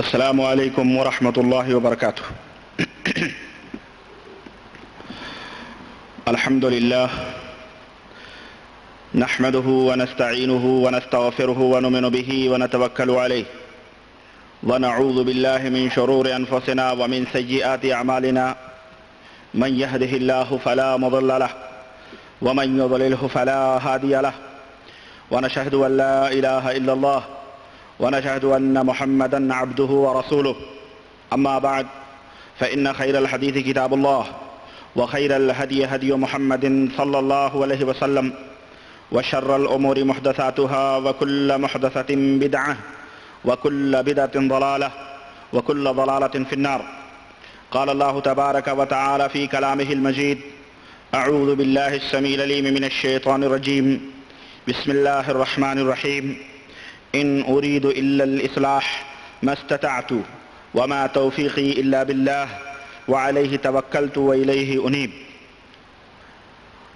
السلام علیکم ورحمۃ اللہ وبرکاتہ۔ الحمد للہ نحمده ونستعینه ونستغفره ونؤمن به ونتوکل علیہ ونعوذ باللہ من شرور انفسنا ومن سیئات اعمالنا من يهده الله فلا مضل له ومن يضلله فلا هادي له ونشهد ان لا اله الا الله ونشهد أن محمدا عبده ورسوله. أما بعد فإن خير الحديث كتاب الله وخير الهدي هدي محمد صلى الله عليه وسلم وشر الأمور محدثاتها وكل محدثة بدعة وكل بدعة ضلالة وكل ضلالة في النار. قال الله تبارك وتعالى في كلامه المجيد: أعوذ بالله السميع العليم من الشيطان الرجيم. بسم الله الرحمن الرحيم. إن أريد إلا الإصلاح ما استطعت وما توفيقي إلا بالله وعليه توكلت وإليه أنيب.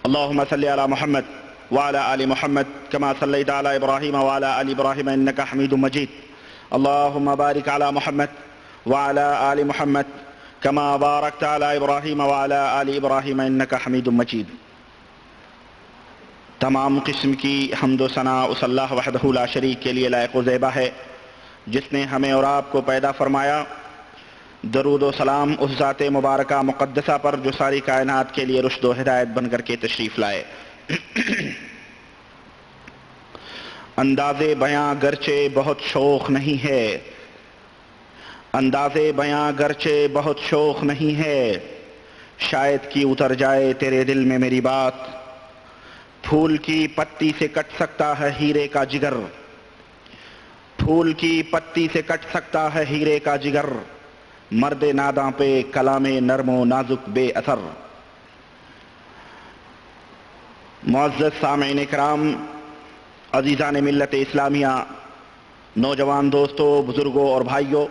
اللهم صل على محمد وعلى آل محمد كما صليت على إبراهيم وعلى آل إبراهيم إنك حميد مجيد. اللهم بارك على محمد وعلى آل محمد كما باركت على إبراهيم وعلى آل إبراهيم إنك حميد مجيد. تمام قسم کی حمد و ثنا اس اللہ وحدہ لا شریک کے لیے لائق و زیبہ ہے جس نے ہمیں اور آپ کو پیدا فرمایا۔ درود و سلام اس ذات مبارکہ مقدسہ پر جو ساری کائنات کے لیے رشد و ہدایت بن کر کے تشریف لائے۔ انداز بیاں گرچہ بہت شوق نہیں ہے، انداز بیاں گرچہ بہت شوق نہیں ہے، شاید کہ اتر جائے تیرے دل میں میری بات۔ پھول کی پتی سے کٹ سکتا ہے ہیرے کا جگر، پھول کی پتی سے کٹ سکتا ہے ہیرے کا جگر، مرد ناداں پہ کلام نرم و نازک بے اثر۔ معزز سامعین اکرام، عزیزان ملت اسلامیہ، نوجوان دوستوں، بزرگوں اور بھائیوں،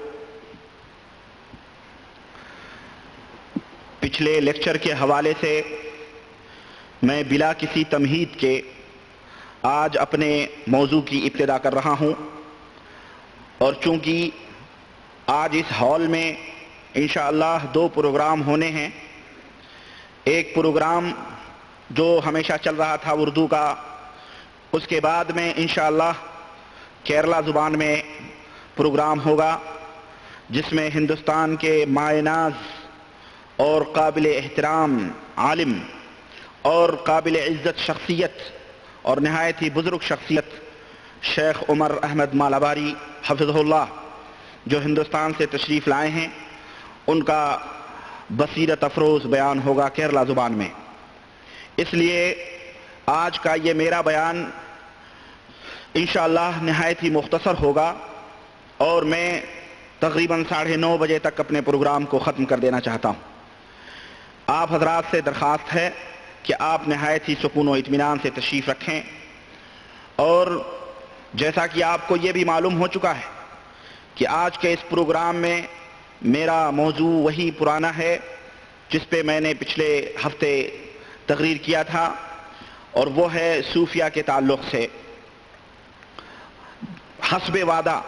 پچھلے لیکچر کے حوالے سے میں بلا کسی تمہید کے آج اپنے موضوع کی ابتدا کر رہا ہوں، اور چونکہ آج اس ہال میں انشاءاللہ 2 پروگرام ہونے ہیں۔ ایک پروگرام جو ہمیشہ چل رہا تھا اردو کا، اس کے بعد میں انشاءاللہ کیرلا زبان میں پروگرام ہوگا جس میں ہندوستان کے مائع ناز اور قابل احترام عالم اور قابل عزت شخصیت اور نہایت ہی بزرگ شخصیت شیخ عمر احمد مالاباری حفظہ اللہ جو ہندوستان سے تشریف لائے ہیں، ان کا بصیرت افروز بیان ہوگا کیرلا زبان میں۔ اس لیے آج کا یہ میرا بیان انشاءاللہ نہایت ہی مختصر ہوگا، اور میں تقریباً 9:30 بجے تک اپنے پروگرام کو ختم کر دینا چاہتا ہوں۔ آپ حضرات سے درخواست ہے کہ آپ نہایت ہی سکون و اطمینان سے تشریف رکھیں، اور جیسا کہ آپ کو یہ بھی معلوم ہو چکا ہے کہ آج کے اس پروگرام میں میرا موضوع وہی پرانا ہے جس پہ میں نے پچھلے ہفتے تقریر کیا تھا، اور وہ ہے صوفیہ کے تعلق سے۔ حسب وعدہ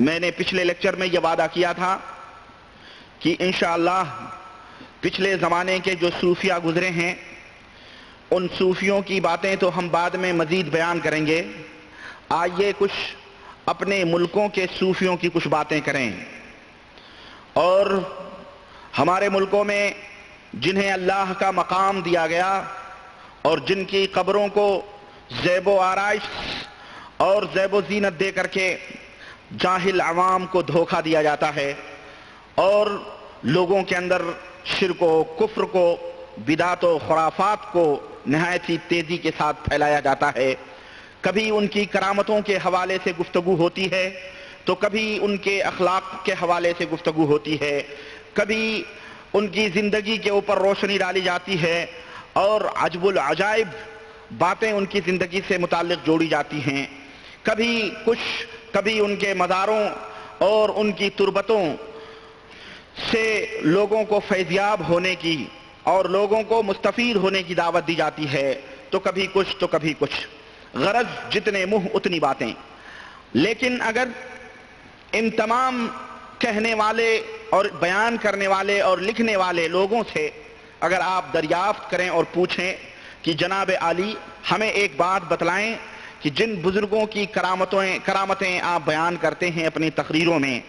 میں نے پچھلے لیکچر میں یہ وعدہ کیا تھا کہ انشاءاللہ پچھلے زمانے کے جو صوفیہ گزرے ہیں ان صوفیوں کی باتیں تو ہم بعد میں مزید بیان کریں گے، آئیے کچھ اپنے ملکوں کے صوفیوں کی کچھ باتیں کریں۔ اور ہمارے ملکوں میں جنہیں اللہ کا مقام دیا گیا اور جن کی قبروں کو زیب و آرائش اور زیب و زینت دے کر کے جاہل عوام کو دھوکہ دیا جاتا ہے، اور لوگوں کے اندر شرک و کفر کو، بدعت و خرافات کو نہایت ہی تیزی کے ساتھ پھیلایا جاتا ہے۔ کبھی ان کی کرامتوں کے حوالے سے گفتگو ہوتی ہے، تو کبھی ان کے اخلاق کے حوالے سے گفتگو ہوتی ہے، کبھی ان کی زندگی کے اوپر روشنی ڈالی جاتی ہے، اور عجب العجائب باتیں ان کی زندگی سے متعلق جوڑی جاتی ہیں۔ کبھی ان کے مزاروں اور ان کی تربتوں سے لوگوں کو فیضیاب ہونے کی اور لوگوں کو مستفید ہونے کی دعوت دی جاتی ہے، تو کبھی کچھ تو کبھی کچھ، غرض جتنے منہ اتنی باتیں۔ لیکن اگر ان تمام کہنے والے اور بیان کرنے والے اور لکھنے والے لوگوں سے اگر آپ دریافت کریں اور پوچھیں کہ جناب عالی ہمیں ایک بات بتلائیں کہ جن بزرگوں کی کرامتیں آپ بیان کرتے ہیں اپنی تقریروں میں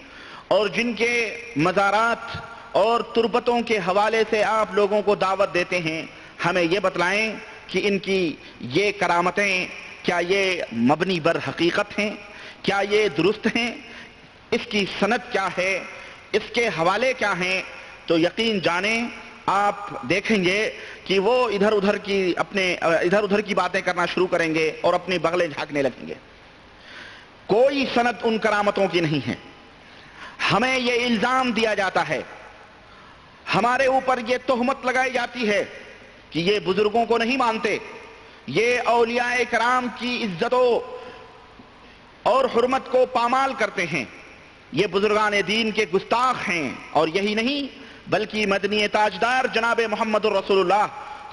اور جن کے مزارات اور تربتوں کے حوالے سے آپ لوگوں کو دعوت دیتے ہیں، ہمیں یہ بتلائیں کہ ان کی یہ کرامتیں کیا یہ مبنی بر حقیقت ہیں، کیا یہ درست ہیں، اس کی سند کیا ہے، اس کے حوالے کیا ہیں؟ تو یقین جانیں آپ دیکھیں گے کہ وہ ادھر ادھر کی باتیں کرنا شروع کریں گے اور اپنی بغلیں جھانکنے لگیں گے۔ کوئی سند ان کرامتوں کی نہیں ہے۔ ہمیں یہ الزام دیا جاتا ہے، ہمارے اوپر یہ تہمت لگائی جاتی ہے کہ یہ بزرگوں کو نہیں مانتے، یہ اولیاء کرام کی عزتوں اور حرمت کو پامال کرتے ہیں، یہ بزرگان دین کے گستاخ ہیں، اور یہی نہیں بلکہ مدنی تاجدار جناب محمد الرسول اللہ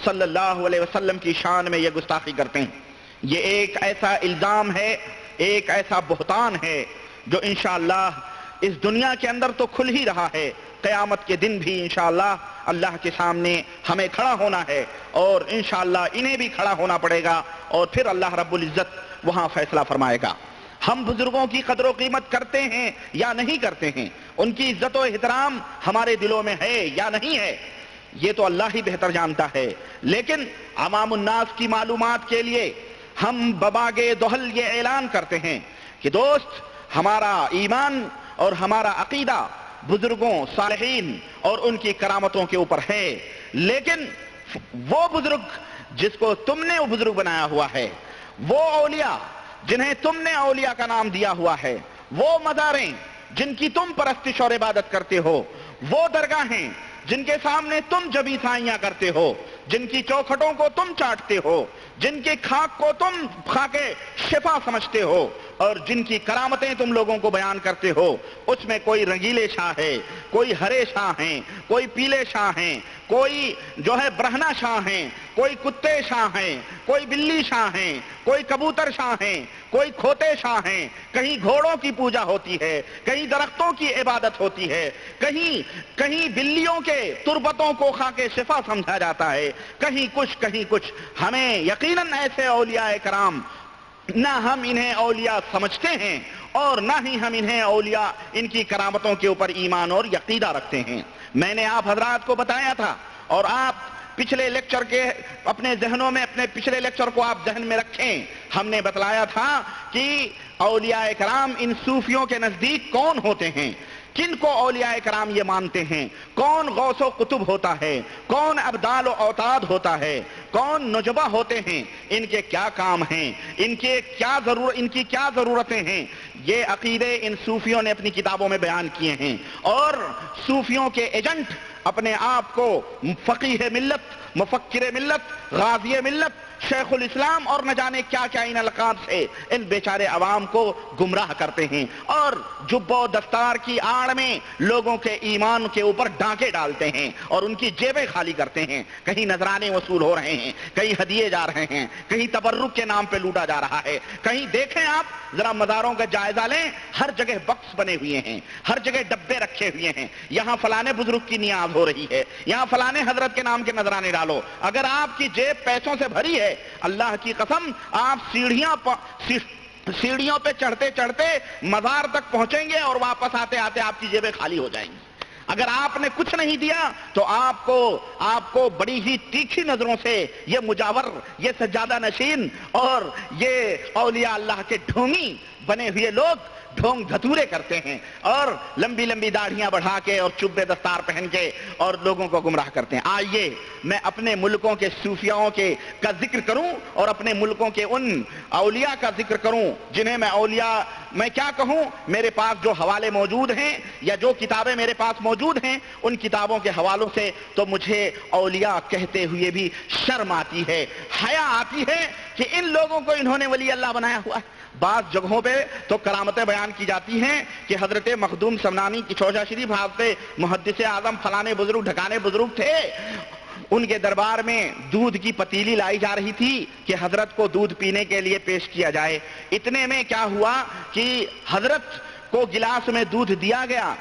صلی اللہ علیہ وسلم کی شان میں یہ گستاخی کرتے ہیں۔ یہ ایک ایسا الزام ہے، ایک ایسا بہتان ہے جو انشاءاللہ اس دنیا کے اندر تو کھل ہی رہا ہے، قیامت کے دن بھی انشاءاللہ اللہ کے سامنے ہمیں کھڑا ہونا ہے، اور انشاءاللہ انہیں بھی کھڑا ہونا پڑے گا، اور پھر اللہ رب العزت وہاں فیصلہ فرمائے گا۔ ہم بزرگوں کی قدر و قیمت کرتے ہیں یا نہیں کرتے ہیں، ان کی عزت و احترام ہمارے دلوں میں ہے یا نہیں ہے، یہ تو اللہ ہی بہتر جانتا ہے، لیکن عوام الناس کی معلومات کے لیے ہم بباغِ دہل یہ اعلان کرتے ہیں کہ دوست، ہمارا ایمان اور ہمارا عقیدہ بزرگوں، صالحین اور ان کی کرامتوں کے اوپر ہے، لیکن وہ بزرگ جس کو تم نے وہ بزرگ بنایا ہوا ہے، وہ اولیاء جنہیں تم نے اولیاء کا نام دیا ہوا ہے، وہ مزاریں جن کی تم پرستش اور عبادت کرتے ہو، وہ درگاہیں جن کے سامنے تم جبیں سائیاں کرتے ہو، جن کی چوکھٹوں کو تم چاٹتے ہو، جن کے خاک کو تم خاک شفا سمجھتے ہو، اور جن کی کرامتیں تم لوگوں کو بیان کرتے ہو، اس میں کوئی رنگیلے شاہ ہے، کوئی ہرے شاہ ہیں، کوئی پیلے شاہ ہیں، کوئی جو ہے برہنہ شاہ ہیں، کوئی کتے شاہ ہیں، کوئی بلی شاہ ہیں، کوئی کبوتر شاہ ہیں، کوئی کھوتے شاہ ہیں، کہیں گھوڑوں کی پوجا ہوتی ہے، کہیں درختوں کی عبادت ہوتی ہے، کہیں بلیوں کے تربتوں کو خاک شفا سمجھا جاتا ہے، کہیں کچھ۔ ہمیں یقیناً ایسے اولیاء کرام نہ ہم انہیں اولیاء سمجھتے ہیں اور نہ ہی ہم انہیں اولیاء ان کی کرامتوں کے اوپر ایمان اور یقین رکھتے ہیں۔ میں نے آپ حضرات کو بتایا تھا، اور آپ پچھلے لیکچر کے اپنے ذہنوں میں اپنے پچھلے لیکچر کو آپ ذہن میں رکھیں، ہم نے بتلایا تھا کہ اولیاء کرام ان صوفیوں کے نزدیک کون ہوتے ہیں، کن کو اولیاء کرام یہ مانتے ہیں، کون غوث و قطب ہوتا ہے، کون ابدال و اوتاد ہوتا ہے، کون نجبہ ہوتے ہیں، ان کے کیا کام ہیں، ان کی کیا ضرورتیں ہیں، یہ عقیدے ان صوفیوں نے اپنی کتابوں میں بیان کیے ہیں، اور صوفیوں کے ایجنٹ اپنے آپ کو فقیہ ملت، مفکر ملت، غازی ملت، شیخ الاسلام اور نہ جانے کیا ان القاب سے ان بیچارے عوام کو گمراہ کرتے ہیں، اور جب و دستار کی آڑ میں لوگوں کے ایمان کے اوپر ڈانکے ڈالتے ہیں اور ان کی جیبیں خالی کرتے ہیں۔ کہیں نذرانے وصول ہو رہے ہیں، کہیں ہدیے جا رہے ہیں، کہیں تبرک کے نام پہ لوٹا جا رہا ہے، کہیں دیکھیں آپ ذرا مزاروں کا جائزہ لیں، ہر جگہ بکس بنے ہوئے ہیں، ہر جگہ ڈبے رکھے ہوئے ہیں، یہاں فلانے بزرگ کی نیاز ہو رہی ہے، یہاں فلانے حضرت کے نام کے نذرانے ڈالو۔ اگر آپ کی جیب پیسوں سے بھری ہے، اللہ کی قسم آپ سیڑھیوں پہ چڑھتے چڑھتے مزار تک پہنچیں گے اور واپس آتے آتے آپ کی جیبیں خالی ہو جائیں گی۔ اگر آپ نے کچھ نہیں دیا تو آپ کو بڑی ہی تیکھی نظروں سے یہ مجاور، یہ سجادہ نشین اور یہ اولیاء اللہ کے ڈھونگی بنے ہوئے لوگ ڈھونگ دھتورے کرتے ہیں، اور لمبی لمبی داڑھیاں بڑھا کے اور چبے دستار پہن کے اور لوگوں کو گمراہ کرتے ہیں۔ آئیے میں اپنے ملکوں کے صوفیاؤں کا ذکر کروں اور اپنے ملکوں کے ان اولیاء کا ذکر کروں جنہیں میں کیا کہوں، میرے پاس جو حوالے موجود ہیں یا جو کتابیں میرے پاس موجود ہیں، ان کتابوں کے حوالوں سے تو مجھے اولیاء کہتے ہوئے بھی شرم آتی ہے، حیا آتی ہے کہ ان لوگوں کو انہوں نے ولی اللہ بنایا ہوا ہے۔ بعض جگہوں پہ تو کرامتیں بیان کی جاتی ہیں کہ حضرت مخدوم سمنانی کی چوجہ شریف حضرت محدث اعظم فلانے بزرگ ڈھکانے بزرگ تھے، ان کے دربار میں دودھ کی پتیلی لائی جا رہی تھی کہ حضرت کو دودھ پینے کے لیے پیش کیا جائے۔ اتنے میں کیا ہوا کہ حضرت کو گلاس میں دودھ دیا گیا،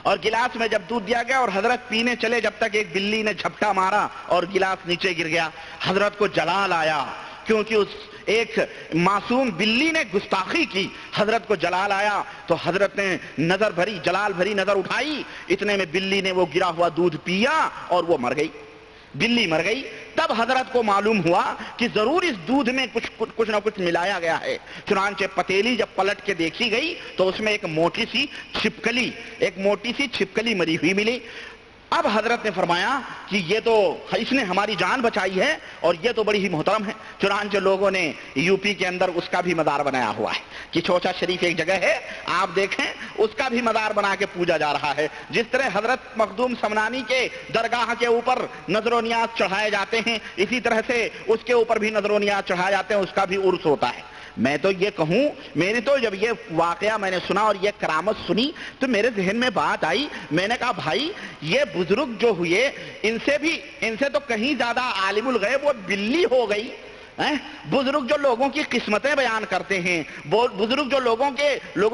اور گلاس میں جب دودھ دیا گیا اور حضرت پینے چلے، جب تک ایک بلی نے جھپٹا مارا اور گلاس نیچے گر گیا۔ حضرت کو جلال آیا، کیونکہ اس ایک معصوم بلی نے گستاخی کی، حضرت کو جلال آیا تو حضرت نے نظر بھری، جلال بھری نظر اٹھائی، اتنے میں بلی نے وہ گرا ہوا دودھ پیا اور وہ مر گئی، بلی مر گئی۔ تب حضرت کو معلوم ہوا کہ ضرور اس دودھ میں کچھ نہ کچھ ملایا گیا ہے۔ چنانچہ پتیلی جب پلٹ کے دیکھی گئی تو اس میں ایک موٹی سی چھپکلی مری ہوئی ملی۔ اب حضرت نے فرمایا کہ یہ تو اس نے ہماری جان بچائی ہے اور یہ تو بڑی ہی محترم ہے۔ چنانچہ لوگوں نے یو پی کے اندر اس کا بھی مزار بنایا ہوا ہے کہ چوچا شریف ایک جگہ ہے، آپ دیکھیں اس کا بھی مزار بنا کے پوجا جا رہا ہے۔ جس طرح حضرت مخدوم سمنانی کے درگاہ کے اوپر نظر و نیاز چڑھائے جاتے ہیں، اسی طرح سے اس کے اوپر بھی نظر و نیاز چڑھائے جاتے ہیں، اس کا بھی عرس ہوتا ہے۔ میں تو یہ کہوں، میری تو جب یہ واقعہ میں نے سنا اور یہ کرامت سنی تو میرے ذہن میں بات آئی، میں نے کہا بھائی یہ بزرگ جو ہوئے ان سے تو کہیں زیادہ عالم الغیب وہ بلی ہو گئی۔ بزرگ جو لوگوں کی قسمتیں بیان کرتے ہیں، بزرگ جو لوگوں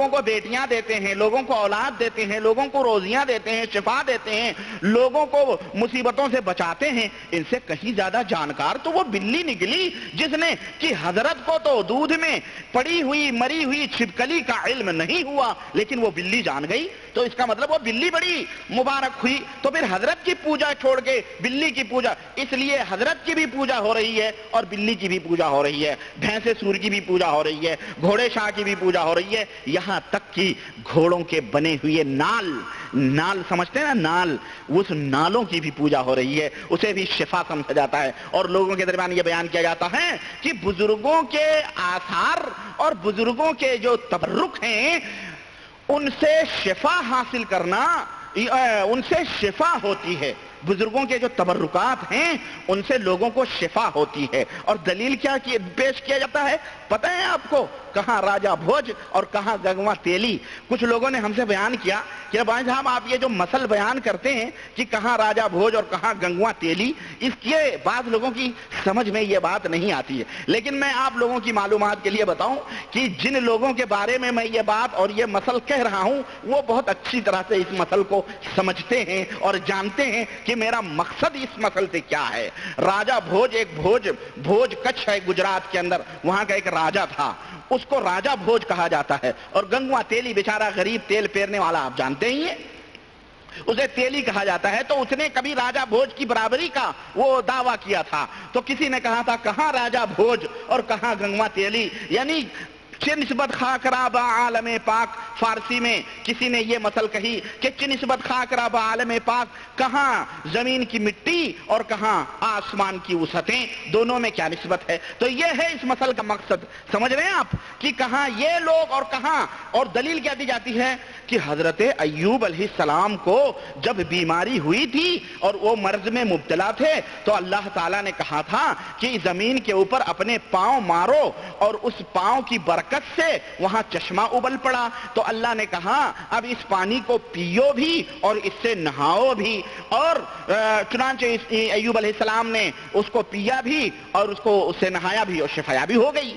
کو بیٹیاں دیتے ہیں، لوگوں کو اولاد دیتے ہیں، لوگوں کو روزیاں دیتے ہیں، شفا دیتے ہیں، لوگوں کو مصیبتوں سے بچاتے ہیں، ان سے کہیں زیادہ جانکار تو وہ بلی نکلی جس نے کہ حضرت کو تو دودھ میں پڑی ہوئی مری ہوئی چھپکلی کا علم نہیں ہوا لیکن وہ بلی جان گئی، تو اس کا مطلب وہ بلی بڑی مبارک ہوئی۔ تو پھر حضرت کی پوجا چھوڑ کے بلی کی پوجا، اس لیے حضرت کی بھی پوجا ہو رہی ہے اور بلی کی بھی پوجا ہو رہی ہے، بھینس سور کی بھی پوجا ہو رہی ہے، گھوڑے شاہ کی بھی پوجا ہو رہی ہے، یہاں تک کہ گھوڑوں کے بنے ہوئے نال سمجھتے ہیں نا، نال، اس نالوں کی بھی پوجا ہو رہی ہے، اسے بھی شفا سمجھا جاتا ہے۔ اور لوگوں کے درمیان یہ بیان کیا جاتا ہے کہ بزرگوں کے آثار اور بزرگوں کے جو تبرک ہیں ان سے شفا حاصل کرنا، ان سے شفا ہوتی ہے۔ بزرگوں کے جو تبرکات ہیں ان سے لوگوں کو شفا ہوتی ہے۔ اور دلیل کیا پیش کیا جاتا ہے پتہ ہے آپ کو؟ کہاں راجہ بھوج اور کہاں گنگوا تیلی۔ کچھ لوگوں نے ہم سے بیان کیا کہ بھائی صاحب آپ یہ جو مثل بیان کرتے ہیں کہ کہاں راجہ بھوج اور کہاں گنگوا تیلی، اس کے بعض لوگوں کی سمجھ میں یہ بات نہیں آتی ہے، لیکن میں آپ لوگوں کی معلومات کے لیے بتاؤں کہ جن لوگوں کے بارے میں یہ بات اور یہ مثل کہہ رہا ہوں وہ بہت اچھی طرح سے اس مثل کو سمجھتے ہیں اور جانتے ہیں کہ میرا مقصد اس مثل سے کیا ہے۔ راجہ بھوج، ایک بھوج کچھ ہے گجرات کے اندر، وہاں کا ایک راجہ تھا، اس کو راجہ بھوج کہا جاتا ہے۔ اور گنگوا تیلی بیچارہ غریب تیل پیرنے والا آپ جانتے ہی ہیں، اسے تیلی کہا جاتا ہے۔ تو اس نے کبھی راجہ بھوج کی برابری کا وہ دعویٰ کیا تھا، تو کسی نے کہا تھا کہاں راجہ بھوج اور کہاں گنگوا تیلی، یعنی چہ نسبت خاکرا با عالم پاک۔ فارسی میں کسی نے یہ مثل کہی کہ چہ نسبت خاکرا با عالم پاک، کہاں زمین کی مٹی اور کہاں آسمان کی وسعتیں، دونوں میں کیا نسبت ہے۔ تو یہ ہے اس مثل کا مقصد، سمجھ رہے ہیں آپ کہ کہاں یہ لوگ اور کہاں۔ اور دلیل کیا دی جاتی ہے کہ حضرت ایوب علیہ السلام کو جب بیماری ہوئی تھی اور وہ مرض میں مبتلا تھے تو اللہ تعالیٰ نے کہا تھا کہ زمین کے اوپر اپنے پاؤں مارو، اور اس پاؤں کی برکت سے وہاں چشمہ ابل پڑا۔ تو اللہ نے کہا اب اس پانی کو پیو بھی اور اس سے نہاؤ بھی، اور چنانچہ ایوب علیہ السلام نے اس کو پیا بھی اور اس سے نہایا بھی اور شفا بھی ہو گئی۔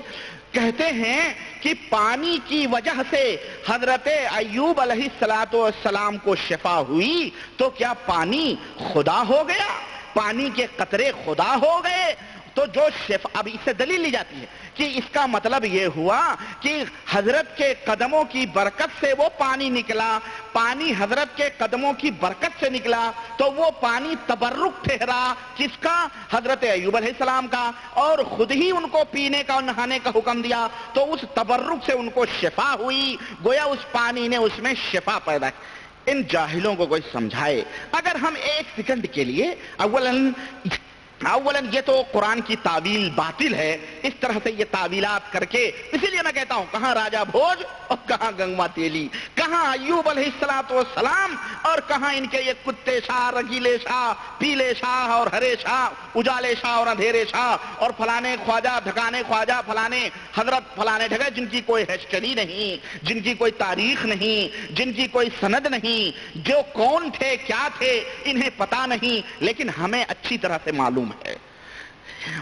کہتے ہیں کہ پانی کی وجہ سے حضرت ایوب علیہ السلام کو شفا ہوئی، تو کیا پانی خدا ہو گیا؟ پانی کے قطرے خدا ہو گئے؟ تو جو شفا، اب اس سے دلیل لی جاتی ہے کہ اس کا مطلب یہ ہوا کہ حضرت کے قدموں کی برکت سے وہ پانی نکلا، پانی حضرت کے قدموں کی برکت سے نکلا، تو وہ پانی تبرک ٹھہرا کس کا؟ حضرت ایوب علیہ السلام کا، اور خود ہی ان کو پینے کا اور نہانے کا حکم دیا، تو اس تبرک سے ان کو شفا ہوئی، گویا اس پانی نے اس میں شفا پیدا کی۔ ان جاہلوں کو کوئی سمجھائے، اگر ہم ایک سیکنڈ کے لیے اولاً یہ تو قرآن کی تعویل باطل ہے، اس طرح سے یہ تعویلات کر کے، اسی لیے میں کہتا ہوں کہاں راجہ بھوج اور کہاں گنگوا تیلی، کہاں ایوب علیہ السلام اور کہاں ان کے یہ کتے شاہ، رگیلے شاہ، پیلے شاہ اور ہرے شاہ، اجالے شاہ اور اندھیرے شاہ، اور فلانے خواجہ دھکانے خواجہ، فلانے حضرت فلانے جگہ، جن کی کوئی ہسٹری نہیں، جن کی کوئی تاریخ نہیں، جن کی کوئی سند نہیں، جو کون تھے کیا تھے انہیں پتا نہیں، لیکن ہمیں اچھی طرح سے معلوم ہے۔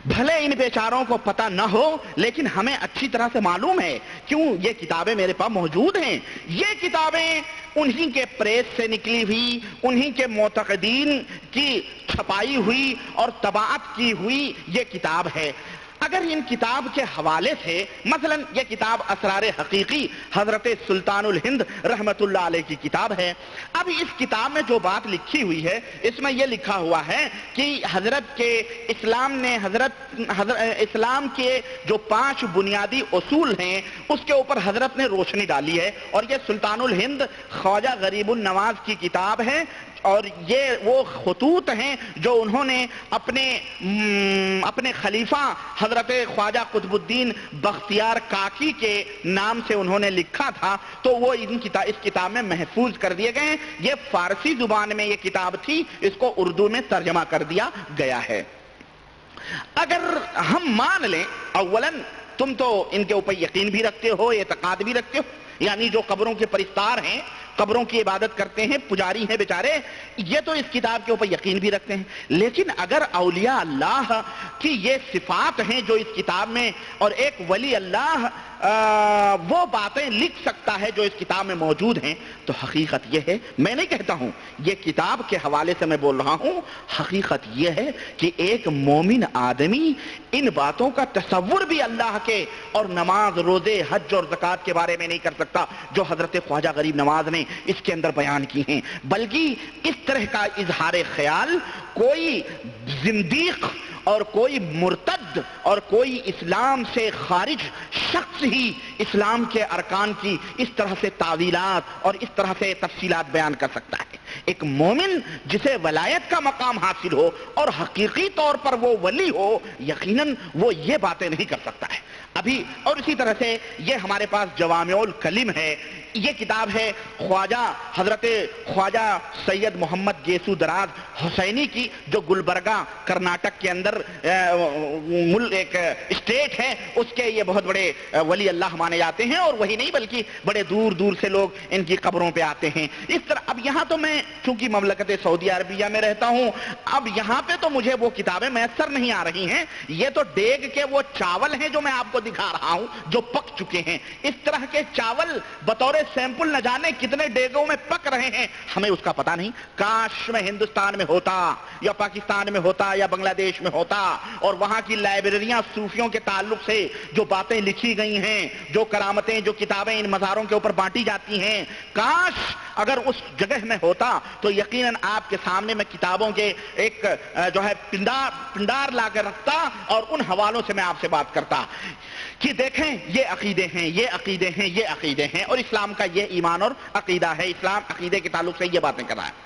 بھلے ان بیچاروں کو پتہ نہ ہو لیکن ہمیں اچھی طرح سے معلوم ہے، کیوں؟ یہ کتابیں میرے پاس موجود ہیں، یہ کتابیں انہی کے پریس سے نکلی ہوئی، انہی کے معتقدین کی چھپائی ہوئی اور طباعت کی ہوئی یہ کتاب ہے۔ اگر ان کتاب کے حوالے سے مثلا یہ کتاب اسرار حقیقی حضرت سلطان الہند رحمت اللہ علیہ کی کتاب ہے۔ اب اس کتاب میں جو بات لکھی ہوئی ہے اس میں یہ لکھا ہوا ہے کہ حضرت کے اسلام کے جو 5 بنیادی اصول ہیں اس کے اوپر حضرت نے روشنی ڈالی ہے، اور یہ سلطان الہند خواجہ غریب النواز کی کتاب ہے، اور یہ وہ خطوط ہیں جو انہوں نے اپنے خلیفہ حضرت خواجہ قطب الدین بختیار کاکی کے نام سے انہوں نے لکھا تھا، تو وہ اس کتاب میں محفوظ کر دیے گئے ہیں۔ یہ فارسی زبان میں یہ کتاب تھی، اس کو اردو میں ترجمہ کر دیا گیا ہے۔ اگر ہم مان لیں، اولاً تم تو ان کے اوپر یقین بھی رکھتے ہو، اعتقاد بھی رکھتے ہو، یعنی جو قبروں کے پرستار ہیں، قبروں کی عبادت کرتے ہیں، پجاری ہیں بیچارے، یہ تو اس کتاب کے اوپر یقین بھی رکھتے ہیں۔ لیکن اگر اولیاء اللہ کی یہ صفات ہیں جو اس کتاب میں، اور ایک ولی اللہ وہ باتیں لکھ سکتا ہے جو اس کتاب میں موجود ہیں، تو حقیقت یہ ہے، میں نہیں کہتا ہوں، یہ کتاب کے حوالے سے میں بول رہا ہوں، حقیقت یہ ہے کہ ایک مومن آدمی ان باتوں کا تصور بھی اللہ کے اور نماز، روزے، حج اور زکوٰۃ کے بارے میں نہیں کر سکتا جو حضرت خواجہ غریب نواز نے اس کے اندر بیان کی ہیں۔ بلکہ اس طرح کا اظہار خیال کوئی زندیق اور کوئی مرتد اور کوئی اسلام سے خارج شخص ہی اسلام کے ارکان کی اس طرح سے تعویلات اور اس طرح سے تفصیلات بیان کر سکتا ہے۔ ایک مومن جسے ولایت کا مقام حاصل ہو اور حقیقی طور پر وہ ولی ہو، یقیناً وہ یہ باتیں نہیں کر سکتا ہے۔ ابھی اور اسی طرح سے یہ ہمارے پاس جوامع الکلم ہے، یہ کتاب ہے حضرت خواجہ سید محمد گیسو دراز حسینی کی، جو گلبرگہ کرناٹک کے اندر ایک اسٹیٹ ہے، اس کے یہ بہت بڑے ولی اللہ مانے جاتے ہیں، اور وہی نہیں بلکہ بڑے دور دور سے لوگ ان کی قبروں پہ آتے ہیں۔ اس طرح اب یہاں تو میں چونکہ مملکت سعودی عربیہ میں رہتا ہوں، اب یہاں پہ تو مجھے وہ کتابیں میسر نہیں آ رہی ہیں، یہ تو دیگ کے وہ چاول ہیں جو میں آپ کو دکھا رہا ہوں جو پک چکے ہیں۔ اس طرح کے چاول بطور سیمپل نہ جانے کتنے ڈیگوں میں پک رہے ہیں، ہمیں اس کا پتہ نہیں۔ کاش میں ہندوستان میں ہوتا یا پاکستان میں ہوتا یا بنگلہ دیش میں ہوتا، اور وہاں کی لائبریریاں صوفیوں کے تعلق سے جو باتیں لکھی گئی ہیں، جو کرامتیں، جو کتابیں ان مزاروں کے اوپر بانٹی جاتی ہیں، کاش اگر اس جگہ میں ہوتا تو یقیناً آپ کے سامنے میں کتابوں کے ایک جو ہے پنڈار لا کر رکھتا، اور ان حوالوں سے میں آپ سے بات کرتا کہ دیکھیں یہ عقیدے ہیں، یہ عقیدے ہیں، یہ عقیدے ہیں، اور اسلام کا یہ ایمان اور عقیدہ ہے، اسلام عقیدے کے تعلق سے یہ باتیں کر رہا ہے۔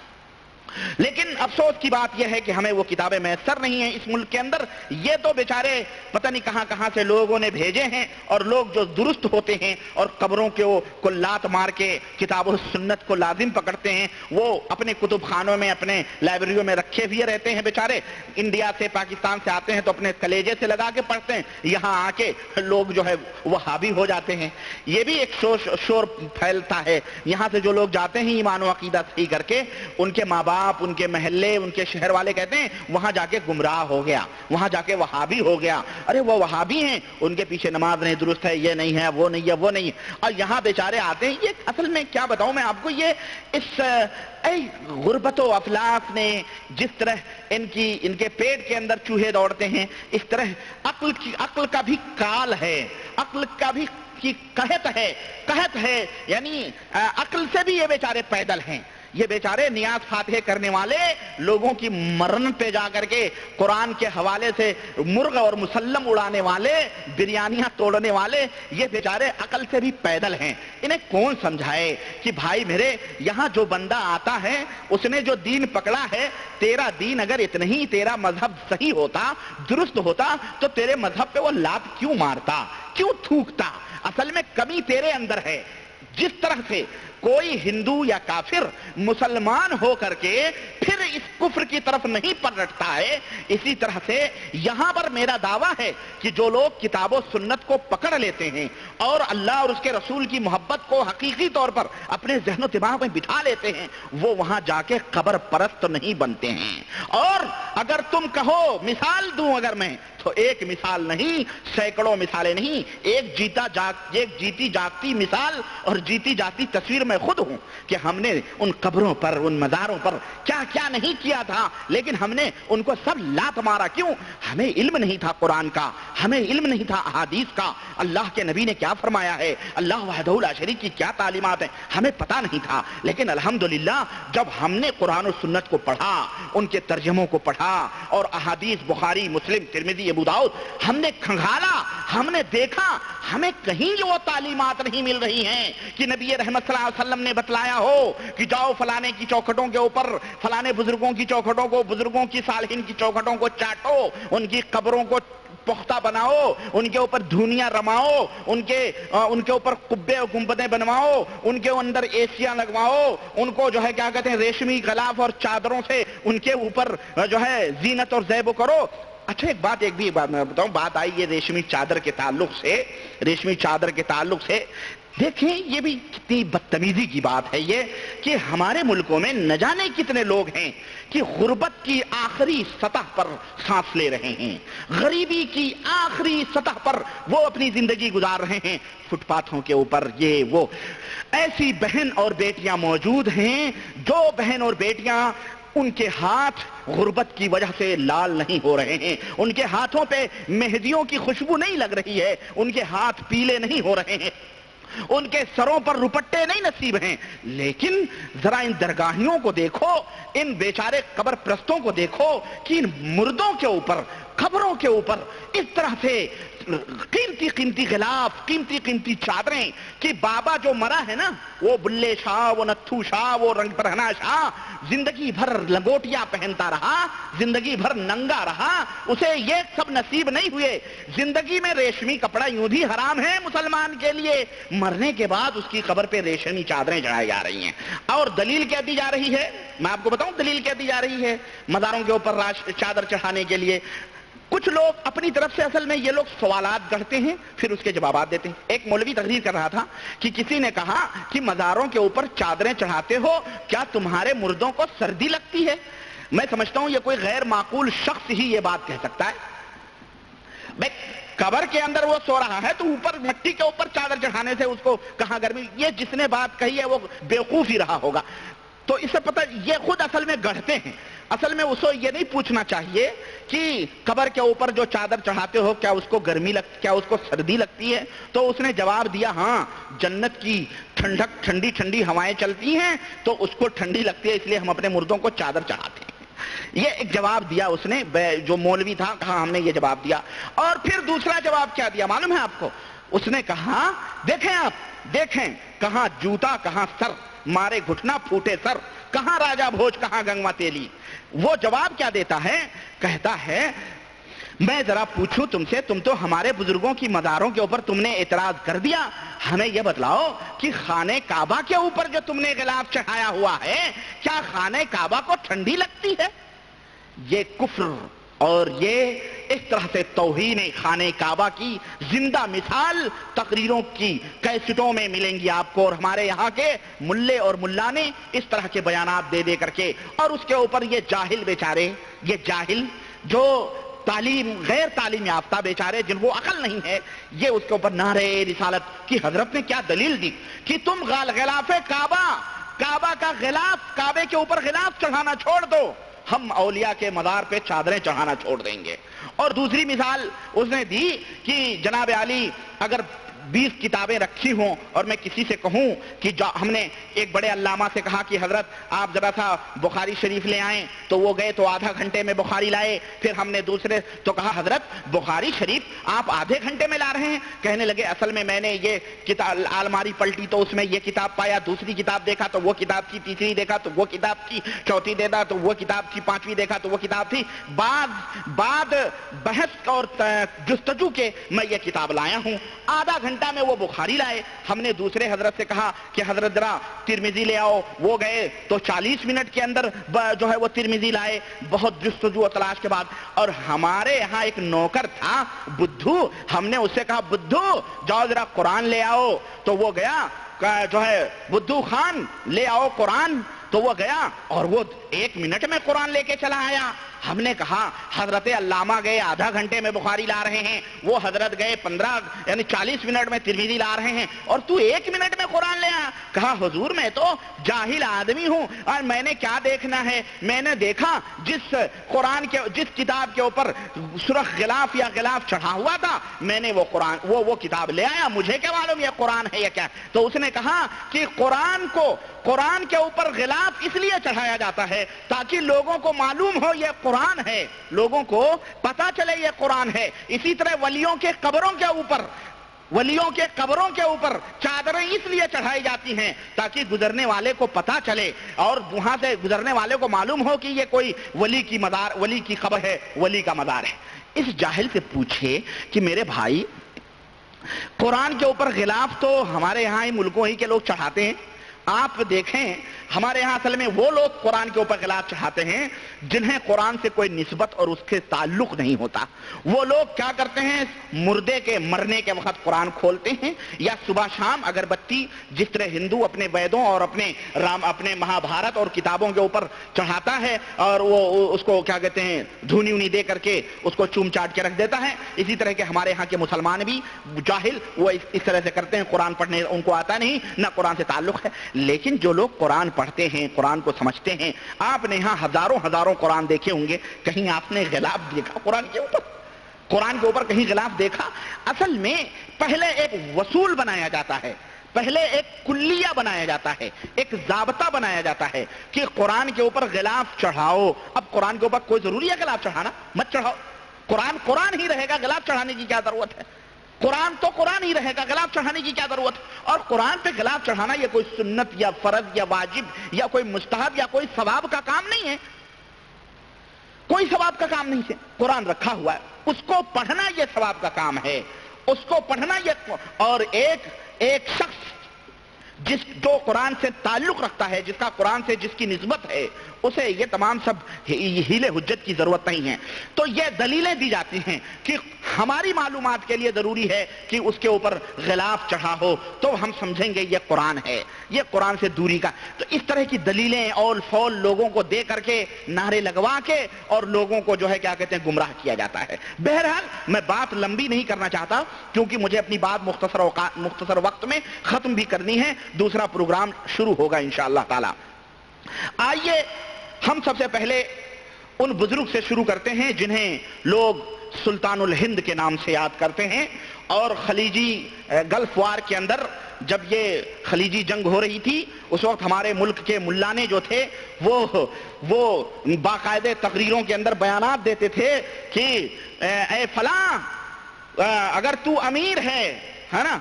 لیکن افسوس کی بات یہ ہے کہ ہمیں وہ کتابیں میسر نہیں ہیں اس ملک کے اندر۔ یہ تو بیچارے پتہ نہیں کہاں کہاں سے لوگوں نے بھیجے ہیں، اور لوگ جو درست ہوتے ہیں اور قبروں کو لات مار کے کتاب و سنت کو لازم پکڑتے ہیں، وہ اپنے کتب خانوں میں، اپنے لائبریریوں میں رکھے ہوئے رہتے ہیں بیچارے۔ انڈیا سے، پاکستان سے آتے ہیں تو اپنے کلیجے سے لگا کے پڑھتے ہیں، یہاں آ کے لوگ جو ہے وہابی ہو جاتے ہیں۔ یہ بھی ایک شور پھیلتا ہے، یہاں سے جو لوگ جاتے ہیں ایمان و عقیدہ صحیح کر کے، ان کے ماں باپ، ان کے محلے، ان کے شہر والے کہتے ہیں وہاں جا کے گمراہ ہو گیا، وہاں جا کے وہابی ہو گیا۔ ارے وہ وہابی ہیں، ان کے پیچھے نماز نہیں درست ہے، یہ نہیں ہے، وہ نہیں ہے، وہ نہیں، اور یہاں بیچارے آتے ہیں۔ یہ اصل میں کیا بتاؤں میں آپ کو، یہ اس غربت و افلاس نے جس طرح ان کے پیٹ کے اندر چوہے دوڑتے ہیں، اس طرح عقل کا بھی کال ہے، عقل کا بھی کی قحط ہے، یعنی عقل سے بھی یہ بیچارے پیدل ہیں۔ یہ بیچارے نیاز فاتح کرنے والے لوگوں کی مرن پہ جا کر کے قرآن کے حوالے سے مرغ اور مسلم اڑانے والے، بریانیاں توڑنے والے، یہ بیچارے عقل سے بھی پیدل ہیں۔ انہیں کون سمجھائے کہ بھائی میرے یہاں جو بندہ آتا ہے اس نے جو دین پکڑا ہے، تیرا دین اگر اتنا ہی تیرا مذہب صحیح ہوتا، درست ہوتا، تو تیرے مذہب پہ وہ لات کیوں مارتا، کیوں تھوکتا؟ اصل میں کمی تیرے اندر ہے۔ جس طرح سے کوئی ہندو یا کافر مسلمان ہو کر کے پھر اس کفر کی طرف نہیں پلٹتا ہے، اسی طرح سے یہاں پر میرا دعویٰ ہے کہ جو لوگ کتاب و سنت کو پکڑ لیتے ہیں اور اللہ اور اس کے رسول کی محبت کو حقیقی طور پر اپنے ذہن و دماغ میں بٹھا لیتے ہیں، وہ وہاں جا کے قبر پرست نہیں بنتے ہیں۔ اور اگر تم کہو، مثال دوں اگر میں، تو ایک مثال نہیں، سینکڑوں مثالیں نہیں، ایک جیتی جاگتی مثال اور جیتی جاتی تصویر میں خود ہوں کہ ہم نے ان قبروں پر، ان مزاروں پر کیا کیا نہیں کیا تھا، لیکن ہم نے ان کو سب لات مارا. کیوں؟ ہمیں علم نہیں تھا قرآن کا، ہمیں علم نہیں تھا احادیث کا، اللہ کے نبی نے کیا فرمایا ہے، اللہ وحدہ لا شریک کی کیا تعلیمات ہیں، ہمیں پتہ نہیں تھا. لیکن الحمدللہ جب ہم نے قرآن و سنت کو پڑھا، ان کے ترجموں کو پڑھا اور احادیث بخاری، مسلم، ترمذی، ابو داؤد ہم نے کھنگالا، ہم نے دیکھا ہمیں کہیں وہ تعلیمات نہیں مل رہی ہیں کہ نبی رحمت صلی اللہ علیہ وسلم نے بتلایا ہو کہ جاؤ فلانے کی چوکھٹوں کے اوپر، فلانے بزرگوں کی چوکھٹوں کو، بزرگوں کی صالحین کی چوکھٹوں کو چاٹو، ان کی قبروں کو پختہ بناؤ، ان کے اوپر دھونیاں رماؤ، ان کے اوپر قبے اور گنبدیں بنواؤ، ان کے اندر ایسیاں لگواؤ، ان کو جو ہے کیا کہتے ہیں ریشمی غلاف اور چادروں سے ان کے اوپر جو ہے زینت اور زیب کرو. اچھا ایک بات میں بتاؤں، بات آئی یہ ریشمی چادر کے تعلق سے، دیکھیں یہ بھی کتنی بدتمیزی کی بات ہے یہ کہ ہمارے ملکوں میں نہ جانے کتنے لوگ ہیں کہ غربت کی آخری سطح پر سانس لے رہے ہیں، غریبی کی آخری سطح پر وہ اپنی زندگی گزار رہے ہیں، فٹ پاتھوں کے اوپر یہ وہ. ایسی بہن اور بیٹیاں موجود ہیں جو بہن اور بیٹیاں ان کے ہاتھ غربت کی وجہ سے لال نہیں ہو رہے ہیں، ان کے ہاتھوں پہ مہندیوں کی خوشبو نہیں لگ رہی ہے، ان کے ہاتھ پیلے نہیں ہو رہے ہیں، ان کے سروں پر روپٹے نہیں نصیب ہیں. لیکن ذرا ان درگاہیوں کو دیکھو، ان بیچارے قبر پرستوں کو دیکھو کہ ان مردوں کے اوپر، قبروں کے اوپر اس طرح سے قیمتی قیمتی غلاف، قیمتی قیمتی چادریں کہ بابا جو مرا ہے نا، وہ بلے شاہ، وہ نتھو شاہ، وہ رنگ پرہنا شاہ زندگی بھر لنگوٹیاں پہنتا رہا، زندگی بھر ننگا رہا، اسے یہ سب نصیب نہیں ہوئے. زندگی میں ریشمی کپڑا یوں بھی حرام ہے مسلمان کے لیے، مرنے کے بعد اس کی قبر پہ ریشمی چادریں چڑھائی جا رہی ہیں. اور دلیل کیا دی جا رہی ہے، میں آپ کو بتاؤں دلیل کیا دی جا رہی ہے مزاروں کے اوپر چادر چڑھانے کے لیے. کچھ لوگ اپنی طرف سے، اصل میں یہ لوگ سوالات گڑھتے ہیں پھر اس کے جوابات دیتے ہیں. ایک مولوی تقریر کر رہا تھا کہ کسی نے کہا کہ مزاروں کے اوپر چادریں چڑھاتے ہو، کیا تمہارے مردوں کو سردی لگتی ہے؟ میں سمجھتا ہوں یہ کوئی غیر معقول شخص ہی یہ بات کہہ سکتا ہے. بھئی قبر کے اندر وہ سو رہا ہے تو اوپر مٹی کے اوپر چادر چڑھانے سے اس کو کہاں گرمی؟ یہ جس نے بات کہی ہے وہ بیوقوف ہی رہا ہوگا. تو اس سے پتہ یہ خود اصل میں گڑھتے ہیں. اصل میں اس کو یہ نہیں پوچھنا چاہیے کہ قبر کے اوپر جو چادر چڑھاتے ہو کیا اس کو گرمی کیا اس کو سردی لگتی ہے؟ تو اس نے جواب دیا ہاں جنت کی ٹھنڈک، ٹھنڈی ٹھنڈی ہوائیں چلتی ہیں تو اس کو ٹھنڈی لگتی ہے، اس لیے ہم اپنے مردوں کو چادر چڑھاتے ہیں. یہ ایک جواب دیا اس نے، جو مولوی تھا کہا ہم نے یہ جواب دیا. اور پھر دوسرا جواب کیا دیا معلوم ہے آپ کو؟ اس نے کہا دیکھیں آپ دیکھیں، کہاں جوتا کہاں سر، مارے گھٹنا پھوٹے سر، کہاں راجہ بھوج کہاں گنگوا تیلی. وہ جواب کیا دیتا ہے؟ کہتا ہے میں ذرا پوچھوں تم سے، تم تو ہمارے بزرگوں کی مزاروں کے اوپر تم نے اعتراض کر دیا، ہمیں یہ بتلاؤ کہ خانہ کعبہ کے اوپر جو تم نے غلاف چڑھایا ہوا ہے کیا خانہ کعبہ کو ٹھنڈی لگتی ہے؟ یہ کفر اور یہ اس طرح سے توہین خانہ کعبہ کی زندہ مثال تقریروں کی کیسٹوں میں ملیں گی آپ کو. اور ہمارے یہاں کے ملے اور ملانے اس طرح کے بیانات دے دے کر کے، اور اس کے اوپر یہ جاہل بیچارے، یہ جاہل جو غیر تعلیم یافتہ بیچارے جن کو عقل نہیں ہے، یہ اس کے اوپر نعرہ رسالت کی حضرت نے کیا دلیل دی کہ تم غلاف کعبہ کا غلاف، کعبے کے اوپر غلاف چڑھانا چھوڑ دو، ہم اولیاء کے مزار پہ چادریں چڑھانا چھوڑ دیں گے. اور دوسری مثال اس نے دی کہ جناب علی اگر 20 کتابیں رکھی ہوں اور میں کسی سے کہوں کہ ہم نے ایک بڑے علامہ سے کہا کہ حضرت آپ ذرا سا بخاری شریف لے آئیں، تو وہ گئے تو آدھا گھنٹے میں بخاری لائے. پھر ہم نے دوسرے تو کہا حضرت بخاری شریف آپ آدھے گھنٹے میں لا رہے ہیں؟ کہنے لگے اصل میں نے یہ کتاب الماری پلٹی تو اس میں یہ کتاب پایا، دوسری کتاب دیکھا تو وہ کتاب تھی، تیسری دیکھا تو وہ کتاب تھی، چوتھی دیکھا تو وہ کتاب تھی، پانچویں دیکھا تو وہ کتاب تھی. بعد بحث اور جستجو کے میں یہ کتاب لایا ہوں. آدھا گھنٹہ میں وہ بخاری لائے. ہم نے دوسرے حضرت سے کہا کہ حضرت ذرا ترمذی لے آؤ، وہ گئے تو 40 منٹ کے اندر جو ہے وہ ترمذی لائے، بہت جستجو و تلاش کے بعد. اور ہمارے یہاں ایک نوکر تھا بدھو، ہم نے اس سے کہا بدھو جاؤ ذرا قرآن لے آؤ، تو وہ گیا، جو ہے بدھو خان لے آؤ قرآن، تو وہ گیا اور وہ 1 منٹ میں قرآن لے کے چلا آیا. ہم نے کہا حضرت علامہ گئے آدھا گھنٹے میں بخاری لا رہے ہیں، وہ حضرت گئے 40 منٹ میں ترمذی لا رہے ہیں، اور تو 1 منٹ میں قرآن لے آیا۔ کہا حضور میں تو جاہل آدمی ہوں، اور میں نے کیا دیکھنا ہے، میں نے دیکھا جس کتاب کے اوپر سرخ غلاف یا غلاف چڑھا ہوا تھا، میں نے وہ کتاب لے آیا، مجھے کیا معلوم یہ قرآن ہے یا کیا۔ تو اس نے کہا کہ قرآن کے اوپر غلاف اس لیے چڑھایا جاتا ہے تاکہ لوگوں کو معلوم ہو یہ قرآن ہے، لوگوں کو پتا چلے یہ قرآن ہے۔ اسی طرح ولیوں کے قبروں کے اوپر چادریں اس لیے چڑھائی جاتی ہیں تاکہ گزرنے والے کو پتا چلے اور وہاں سے گزرنے والے کو معلوم ہو کہ یہ کوئی ولی کی قبر ہے، ولی کا مزار ہے۔ اس جاہل سے پوچھے کہ میرے بھائی، قرآن کے اوپر غلاف تو ہمارے یہاں ہی ملکوں ہی کے لوگ چڑھاتے ہیں، آپ دیکھیں ہمارے یہاں اصل میں وہ لوگ قرآن کے اوپر غلاف چڑھاتے ہیں جنہیں قرآن سے کوئی نسبت اور اس کے تعلق نہیں ہوتا۔ وہ لوگ کیا کرتے ہیں، مردے کے مرنے کے وقت قرآن کھولتے ہیں، یا صبح شام اگر بتی، جس طرح ہندو اپنے ویدوں اور اپنے مہابھارت اور کتابوں کے اوپر چڑھاتا ہے اور وہ اس کو کیا کہتے ہیں دھونی دے کر کے اس کو چوم چاٹ کے رکھ دیتا ہے، اسی طرح کے ہمارے یہاں کے مسلمان بھی جاہل وہ اس طرح سے کرتے ہیں، قرآن پڑھنے ان کو آتا نہیں، نہ قرآن سے تعلق ہے۔ لیکن جو لوگ قرآن پڑھتے ہیں، قرآن کو سمجھتے ہیں، آپ نے یہاں ہزاروں قرآن دیکھے ہوں گے، کہیں آپ نے غلاف دیکھا قرآن کے اوپر کہیں غلاف دیکھا؟ اصل میں پہلے ایک وصول بنایا جاتا ہے، پہلے ایک کلیہ بنایا جاتا ہے، ایک ضابطہ بنایا جاتا ہے کہ قرآن کے اوپر غلاف چڑھاؤ۔ اب قرآن کے اوپر کوئی ضروری ہے غلاف چڑھانا؟ مت چڑھاؤ، قرآن ہی رہے گا، غلاف چڑھانے کی کیا ضرورت ہے؟ قرآن تو قرآن ہی رہے گا، غلاف چڑھانے کی کیا ضرورت ہے؟ اور قرآن پہ غلاف چڑھانا یہ کوئی سنت یا فرض یا واجب یا کوئی مستحب یا کوئی ثواب کا کام نہیں ہے، کوئی ثواب کا کام نہیں ہے۔ قرآن رکھا ہوا ہے، اس کو پڑھنا یہ ثواب کا کام ہے، اس کو پڑھنا یہ۔ اور ایک شخص جو قرآن سے تعلق رکھتا ہے، جس کا قرآن سے جس کی نسبت ہے، اسے یہ تمام سب ہیلے حجت کی ضرورت نہیں ہے۔ تو یہ دلیلیں دی جاتی ہیں کہ ہماری معلومات کے لیے ضروری ہے کہ اس کے اوپر غلاف چڑھا ہو تو ہم سمجھیں گے یہ قرآن ہے، یہ قرآن سے دوری کا۔ تو اس طرح کی دلیلیں اول فول لوگوں کو دے کر کے، نعرے لگوا کے، اور لوگوں کو جو ہے کیا کہتے ہیں گمراہ کیا جاتا ہے۔ بہرحال میں بات لمبی نہیں کرنا چاہتا کیونکہ مجھے اپنی بات مختصر وقت میں ختم بھی کرنی ہے، دوسرا پروگرام شروع ہوگا انشاءاللہ تعالی۔ آئیے ہم سب سے پہلے ان بزرگ سے شروع کرتے ہیں جنہیں لوگ سلطان الہند کے نام سے یاد کرتے ہیں، اور خلیجی گلف وار کے اندر جب یہ خلیجی جنگ ہو رہی تھی، اس وقت ہمارے ملک کے ملانے جو تھے وہ باقاعدہ تقریروں کے اندر بیانات دیتے تھے کہ اے فلاں، اگر تو امیر ہے نا،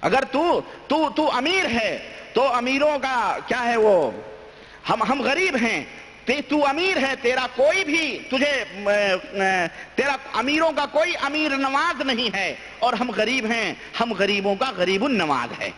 اگر تو امیر ہے تو امیروں کا کیا ہے، وہ ہم غریب ہیں، تو امیر ہے، تیرا کوئی بھی تیرا امیروں کا کوئی امیر نواز نہیں ہے، اور ہم غریب ہیں، ہم غریبوں کا غریب النواز ہے۔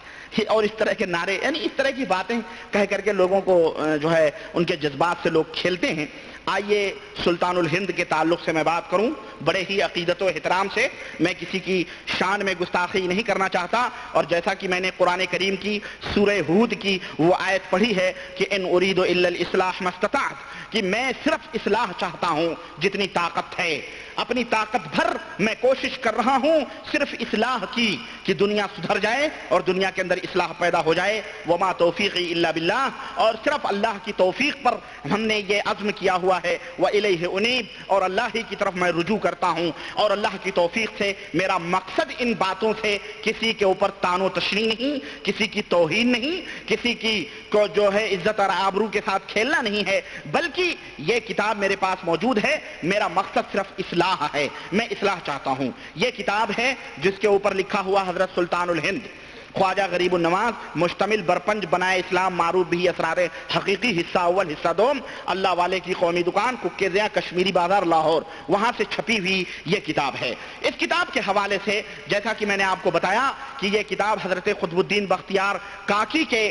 اور اس طرح کے نعرے، یعنی اس طرح کی باتیں کہہ کر کے لوگوں کو جو ہے ان کے جذبات سے لوگ کھیلتے ہیں۔ آئیے سلطان الہند کے تعلق سے میں بات کروں بڑے ہی عقیدت و احترام سے، میں کسی کی شان میں گستاخی نہیں کرنا چاہتا، اور جیسا کہ میں نے قرآن کریم کی سورہ ہود کی وہ آیت پڑھی ہے کہ ان اريد الا الاصلاح ما استطعت، کہ میں صرف اصلاح چاہتا ہوں جتنی طاقت ہے، اپنی طاقت بھر میں کوشش کر رہا ہوں صرف اصلاح کی، کہ دنیا سدھر جائے اور دنیا کے اندر اصلاح پیدا ہو جائے۔ وما توفیقی الا باللہ، اور صرف اللہ کی توفیق پر ہم نے یہ عزم کیا ہوا ہے۔ وإلیہ انیب، اور اللہ ہی کی طرف میں رجوع کرتا ہوں، اور اللہ کی توفیق سے میرا مقصد ان باتوں سے کسی کے اوپر تان و تشنیع نہیں، کسی کی توہین نہیں، کسی کی کو جو ہے عزت اور آبرو کے ساتھ کھیلنا نہیں ہے، بلکہ یہ کتاب میرے پاس موجود ہے، میرا مقصد صرف اصلاح ہے، میں اصلاح چاہتا ہوں۔ یہ کتاب ہے جس کے اوپر لکھا ہوا حضرت سلطان الہند خواجہ غریب النواز، مشتمل برپنج بنائے اسلام معروف بھی اسرار حقیقی، حصہ اول حصہ دوم، اللہ والے کی قومی دکان، ککے زیاں، کشمیری بازار، لاہور، وہاں سے چھپی ہوئی یہ کتاب ہے۔ اس کتاب کے حوالے سے جیسا کہ میں نے آپ کو بتایا کہ یہ کتاب حضرت قطب الدین بختیار کاکی کے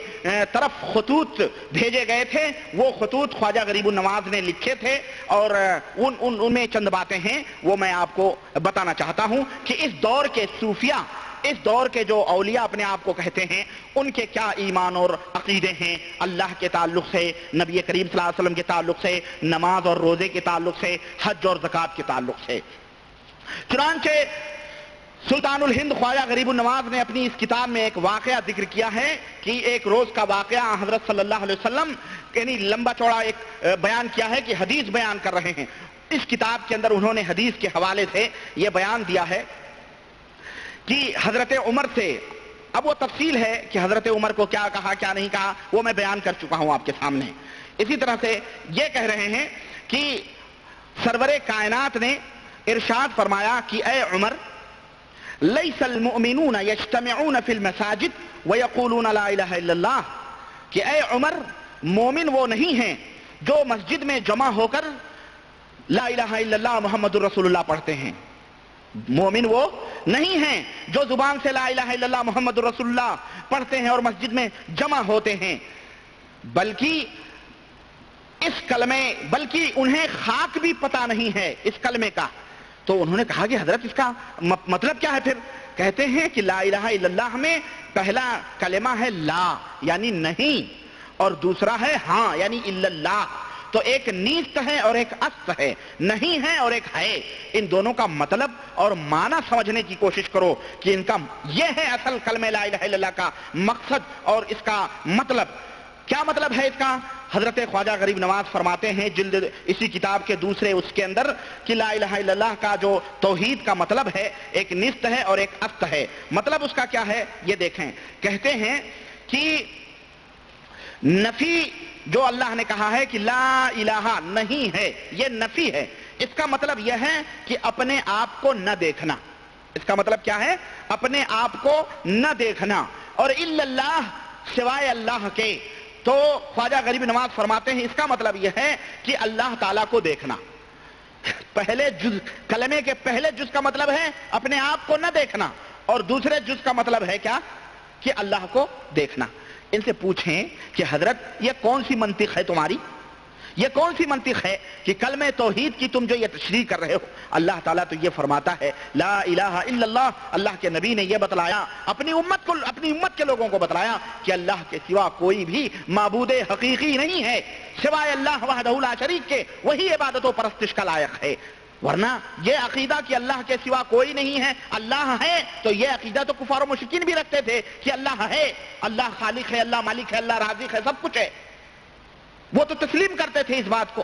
طرف خطوط بھیجے گئے تھے، وہ خطوط خواجہ غریب النواز نے لکھے تھے، اور ان میں چند باتیں ہیں وہ میں آپ کو بتانا چاہتا ہوں کہ اس دور کے صوفیہ اس دور کے جو اولیاء اپنے آپ کو کہتے ہیں ان کے کیا ایمان اور عقیدے ہیں اللہ کے تعلق سے، نبی کریم صلی اللہ علیہ وسلم کے تعلق سے، نماز اور روزے کے تعلق سے، حج اور زکوٰۃ کے تعلق سے۔ چنانچہ سلطان الہند خواجہ غریب النواز نے اپنی اس کتاب میں ایک واقعہ ذکر کیا ہے کہ ایک روز کا واقعہ حضرت صلی اللہ علیہ وسلم یعنی لمبا چوڑا ایک بیان کیا ہے کہ حدیث بیان کر رہے ہیں۔ اس کتاب کے اندر انہوں نے حدیث کے حوالے سے یہ بیان دیا ہے کہ حضرت عمر سے، اب وہ تفصیل ہے کہ حضرت عمر کو کیا کہا کیا نہیں کہا وہ میں بیان کر چکا ہوں آپ کے سامنے۔ اسی طرح سے یہ کہہ رہے ہیں کہ سرور کائنات نے ارشاد فرمایا کہ اے عمر، لیس المؤمنون یجتمعون فی المساجد ویقولون لا الہ الا اللہ، کہ اے عمر مومن وہ نہیں ہیں جو مسجد میں جمع ہو کر لا الہ الا اللہ محمد الرسول اللہ پڑھتے ہیں۔ مومن وہ نہیں ہیں جو زبان سے لا الہ الا اللہ محمد الرسول اللہ پڑھتے ہیں اور مسجد میں جمع ہوتے ہیں، بلکہ انہیں خاک بھی پتہ نہیں ہے اس کلمے کا۔ تو انہوں نے کہا کہ حضرت اس کا مطلب کیا ہے؟ پھر کہتے ہیں کہ لا الہ الا اللہ میں پہلا کلمہ ہے لا یعنی نہیں، اور دوسرا ہے ہاں یعنی الا اللہ۔ تو ایک نیست ہے اور ایک است ہے، نہیں ہے اور ایک ہے۔ ان دونوں کا مطلب اور معنی سمجھنے کی کوشش کرو کہ ان کا یہ ہے اصل کلمہ لا الہ الا اللہ کا مقصد اور اس کا مطلب کیا مطلب ہے اس کا۔ حضرت خواجہ غریب نواز فرماتے ہیں جلد اسی کتاب کے دوسرے اس کے اندر کہ لا الہ الا اللہ کا جو توحید کا مطلب ہے ایک نست ہے اور ایک است ہے۔ مطلب اس کا کیا ہے یہ دیکھیں، کہتے ہیں کہ نفی جو اللہ نے کہا ہے کہ لا الہ نہیں ہے، یہ نفی ہے۔ اس کا مطلب یہ ہے کہ اپنے آپ کو نہ دیکھنا۔ اس کا مطلب کیا ہے؟ اپنے آپ کو نہ دیکھنا۔ اور الا اللہ سوائے اللہ کے، تو خواجہ غریب نواز فرماتے ہیں اس کا مطلب یہ ہے کہ اللہ تعالیٰ کو دیکھنا۔ پہلے جز کلمے کے پہلے جز کا مطلب ہے اپنے آپ کو نہ دیکھنا، اور دوسرے جز کا مطلب ہے کیا کہ اللہ کو دیکھنا۔ ان سے پوچھیں کہ حضرت یہ کون سی منطق ہے تمہاری؟ یہ کون سی منطق ہے کہ کلمہ توحید کی تم جو یہ تشریح کر رہے ہو؟ اللہ تعالیٰ تو یہ فرماتا ہے لا الہ الا اللہ، اللہ کے نبی نے یہ بتلایا، اپنی امت کے لوگوں کو بتلایا کہ اللہ کے سوا کوئی بھی معبود حقیقی نہیں ہے، سوائے اللہ وحدہ لا شریک کے، وہی عبادت و پرستش کا لائق ہے۔ ورنہ یہ عقیدہ کہ اللہ کے سوا کوئی نہیں ہے، اللہ ہے، تو یہ عقیدہ تو کفار و مشرکین بھی رکھتے تھے کہ اللہ ہے، اللہ خالق ہے، اللہ مالک ہے، اللہ رازق ہے، سب کچھ ہے۔ وہ تو تسلیم کرتے تھے اس بات کو۔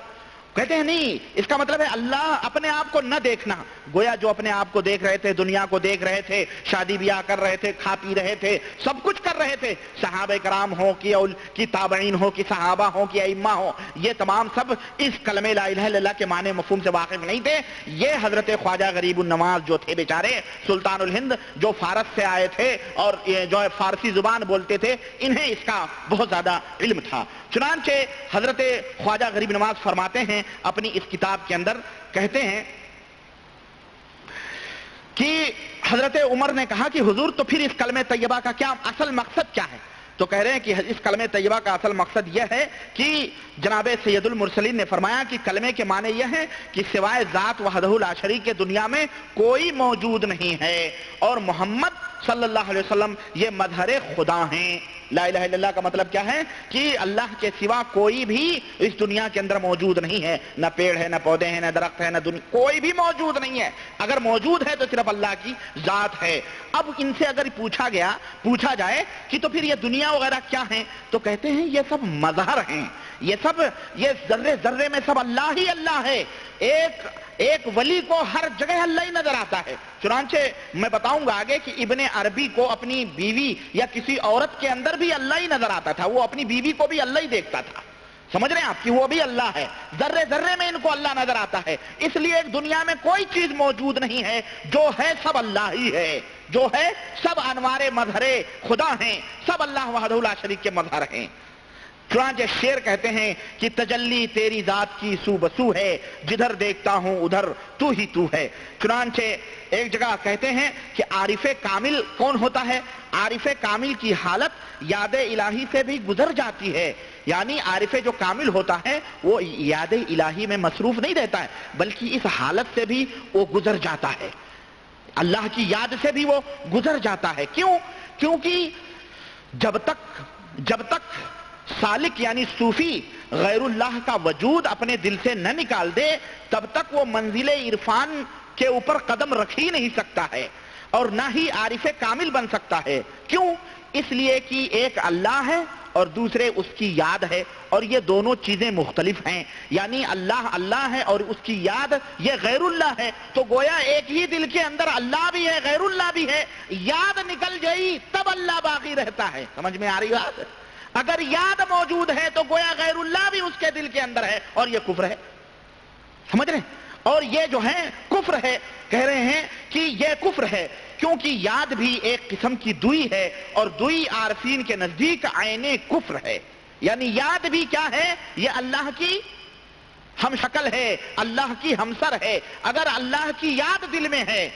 کہتے ہیں نہیں، اس کا مطلب ہے اللہ اپنے آپ کو نہ دیکھنا۔ گویا جو اپنے آپ کو دیکھ رہے تھے، دنیا کو دیکھ رہے تھے، شادی بیاہ کر رہے تھے، کھا پی رہے تھے، سب کچھ کر رہے تھے، صحابہ کرام ہوں کہ تابعین ہوں کہ صحابہ ہوں کہ ائمہ ہوں، یہ تمام سب اس کلمہ لا الہ الا اللہ کے معنی مفہوم سے واقف نہیں تھے۔ یہ حضرت خواجہ غریب النواز جو تھے بیچارے سلطان الہند، جو فارس سے آئے تھے اور جو فارسی زبان بولتے تھے، انہیں اس کا بہت زیادہ علم تھا۔ چنانچہ حضرت خواجہ غریب نواز فرماتے ہیں اپنی اس کتاب کے اندر، کہتے ہیں کہ حضرت عمر نے کہا کہ حضور تو پھر اس کلمہ طیبہ کا کیا اصل مقصد کیا ہے؟ تو کہہ رہے ہیں کہ اس کلمہ طیبہ کا اصل مقصد یہ ہے کہ جناب سید المرسلین نے فرمایا کہ کلمے کے معنی یہ ہے کہ سوائے ذات وحدہ لا شریک کے دنیا میں کوئی موجود نہیں ہے، اور محمد صلی اللہ علیہ وسلم یہ مظہر خدا ہیں۔ لا الہ الا اللہ کا مطلب کیا ہے کہ اللہ کے سوا کوئی بھی اس دنیا کے اندر موجود نہیں ہے، نہ پیڑ ہے، نہ پودے ہیں، نہ درخت ہے، نہ کوئی بھی موجود نہیں ہے۔ اگر موجود ہے تو صرف اللہ کی ذات ہے۔ اب ان سے اگر پوچھا جائے کہ تو پھر یہ دنیا وغیرہ کیا ہیں، تو کہتے ہیں یہ سب مظہر ہیں، یہ ذرے ذرے میں سب اللہ ہی اللہ ہے۔ ایک ولی کو ہر جگہ اللہ ہی نظر آتا ہے۔ چنانچہ میں بتاؤں گا آگے کہ ابن عربی کو اپنی بیوی یا کسی عورت کے اندر بھی اللہ ہی نظر آتا تھا، وہ اپنی بیوی کو بھی اللہ ہی دیکھتا تھا۔ سمجھ رہے ہیں آپ کہ وہ بھی اللہ ہے، ذرے ذرے میں ان کو اللہ نظر آتا ہے۔ اس لیے ایک دنیا میں کوئی چیز موجود نہیں ہے، جو ہے سب اللہ ہی ہے، جو ہے سب انوار مظہر خدا ہیں، سب اللہ وحدہ لا شریک کے مظہر ہیں۔ چنانچہ شعر کہتے ہیں کہ تجلی تیری ذات کی سو بسو ہے، جدھر دیکھتا ہوں ادھر تو ہی تو ہے۔ چنانچہ ایک جگہ کہتے ہیں کہ عارف کامل کون ہوتا ہے؟ عارف کامل کی حالت یاد الہی سے بھی گزر جاتی ہے، یعنی عارف جو کامل ہوتا ہے وہ یاد الہی میں مصروف نہیں رہتا ہے، بلکہ اس حالت سے بھی وہ گزر جاتا ہے۔ اللہ کی یاد سے بھی وہ گزر جاتا ہے. کیوں؟ کیونکہ جب تک سالک یعنی صوفی غیر اللہ کا وجود اپنے دل سے نہ نکال دے تب تک وہ منزل عرفان کے اوپر قدم رکھ ہی نہیں سکتا ہے اور نہ ہی عارف کامل بن سکتا ہے. کیوں؟ اس لیے کہ ایک اللہ ہے اور دوسرے اس کی یاد ہے، اور یہ دونوں چیزیں مختلف ہیں. یعنی اللہ ہے اور اس کی یاد یہ غیر اللہ ہے. تو گویا ایک ہی دل کے اندر اللہ بھی ہے، غیر اللہ بھی ہے. یاد نکل گئی تب اللہ باقی رہتا ہے. سمجھ میں آ رہی بات؟ اگر یاد موجود ہے تو گویا غیر اللہ بھی اس کے دل کے اندر ہے، اور یہ کفر ہے. سمجھ رہے ہیں؟ اور یہ جو ہے کفر ہے. کہہ رہے ہیں کہ یہ کفر ہے کیونکہ یاد بھی ایک قسم کی دوئی ہے، اور دوئی عارفین کے نزدیک عین کفر ہے. یعنی یاد بھی کیا ہے؟ یہ اللہ کی ہم شکل ہے، اللہ کی ہمسر ہے. اگر اللہ کی یاد دل میں ہے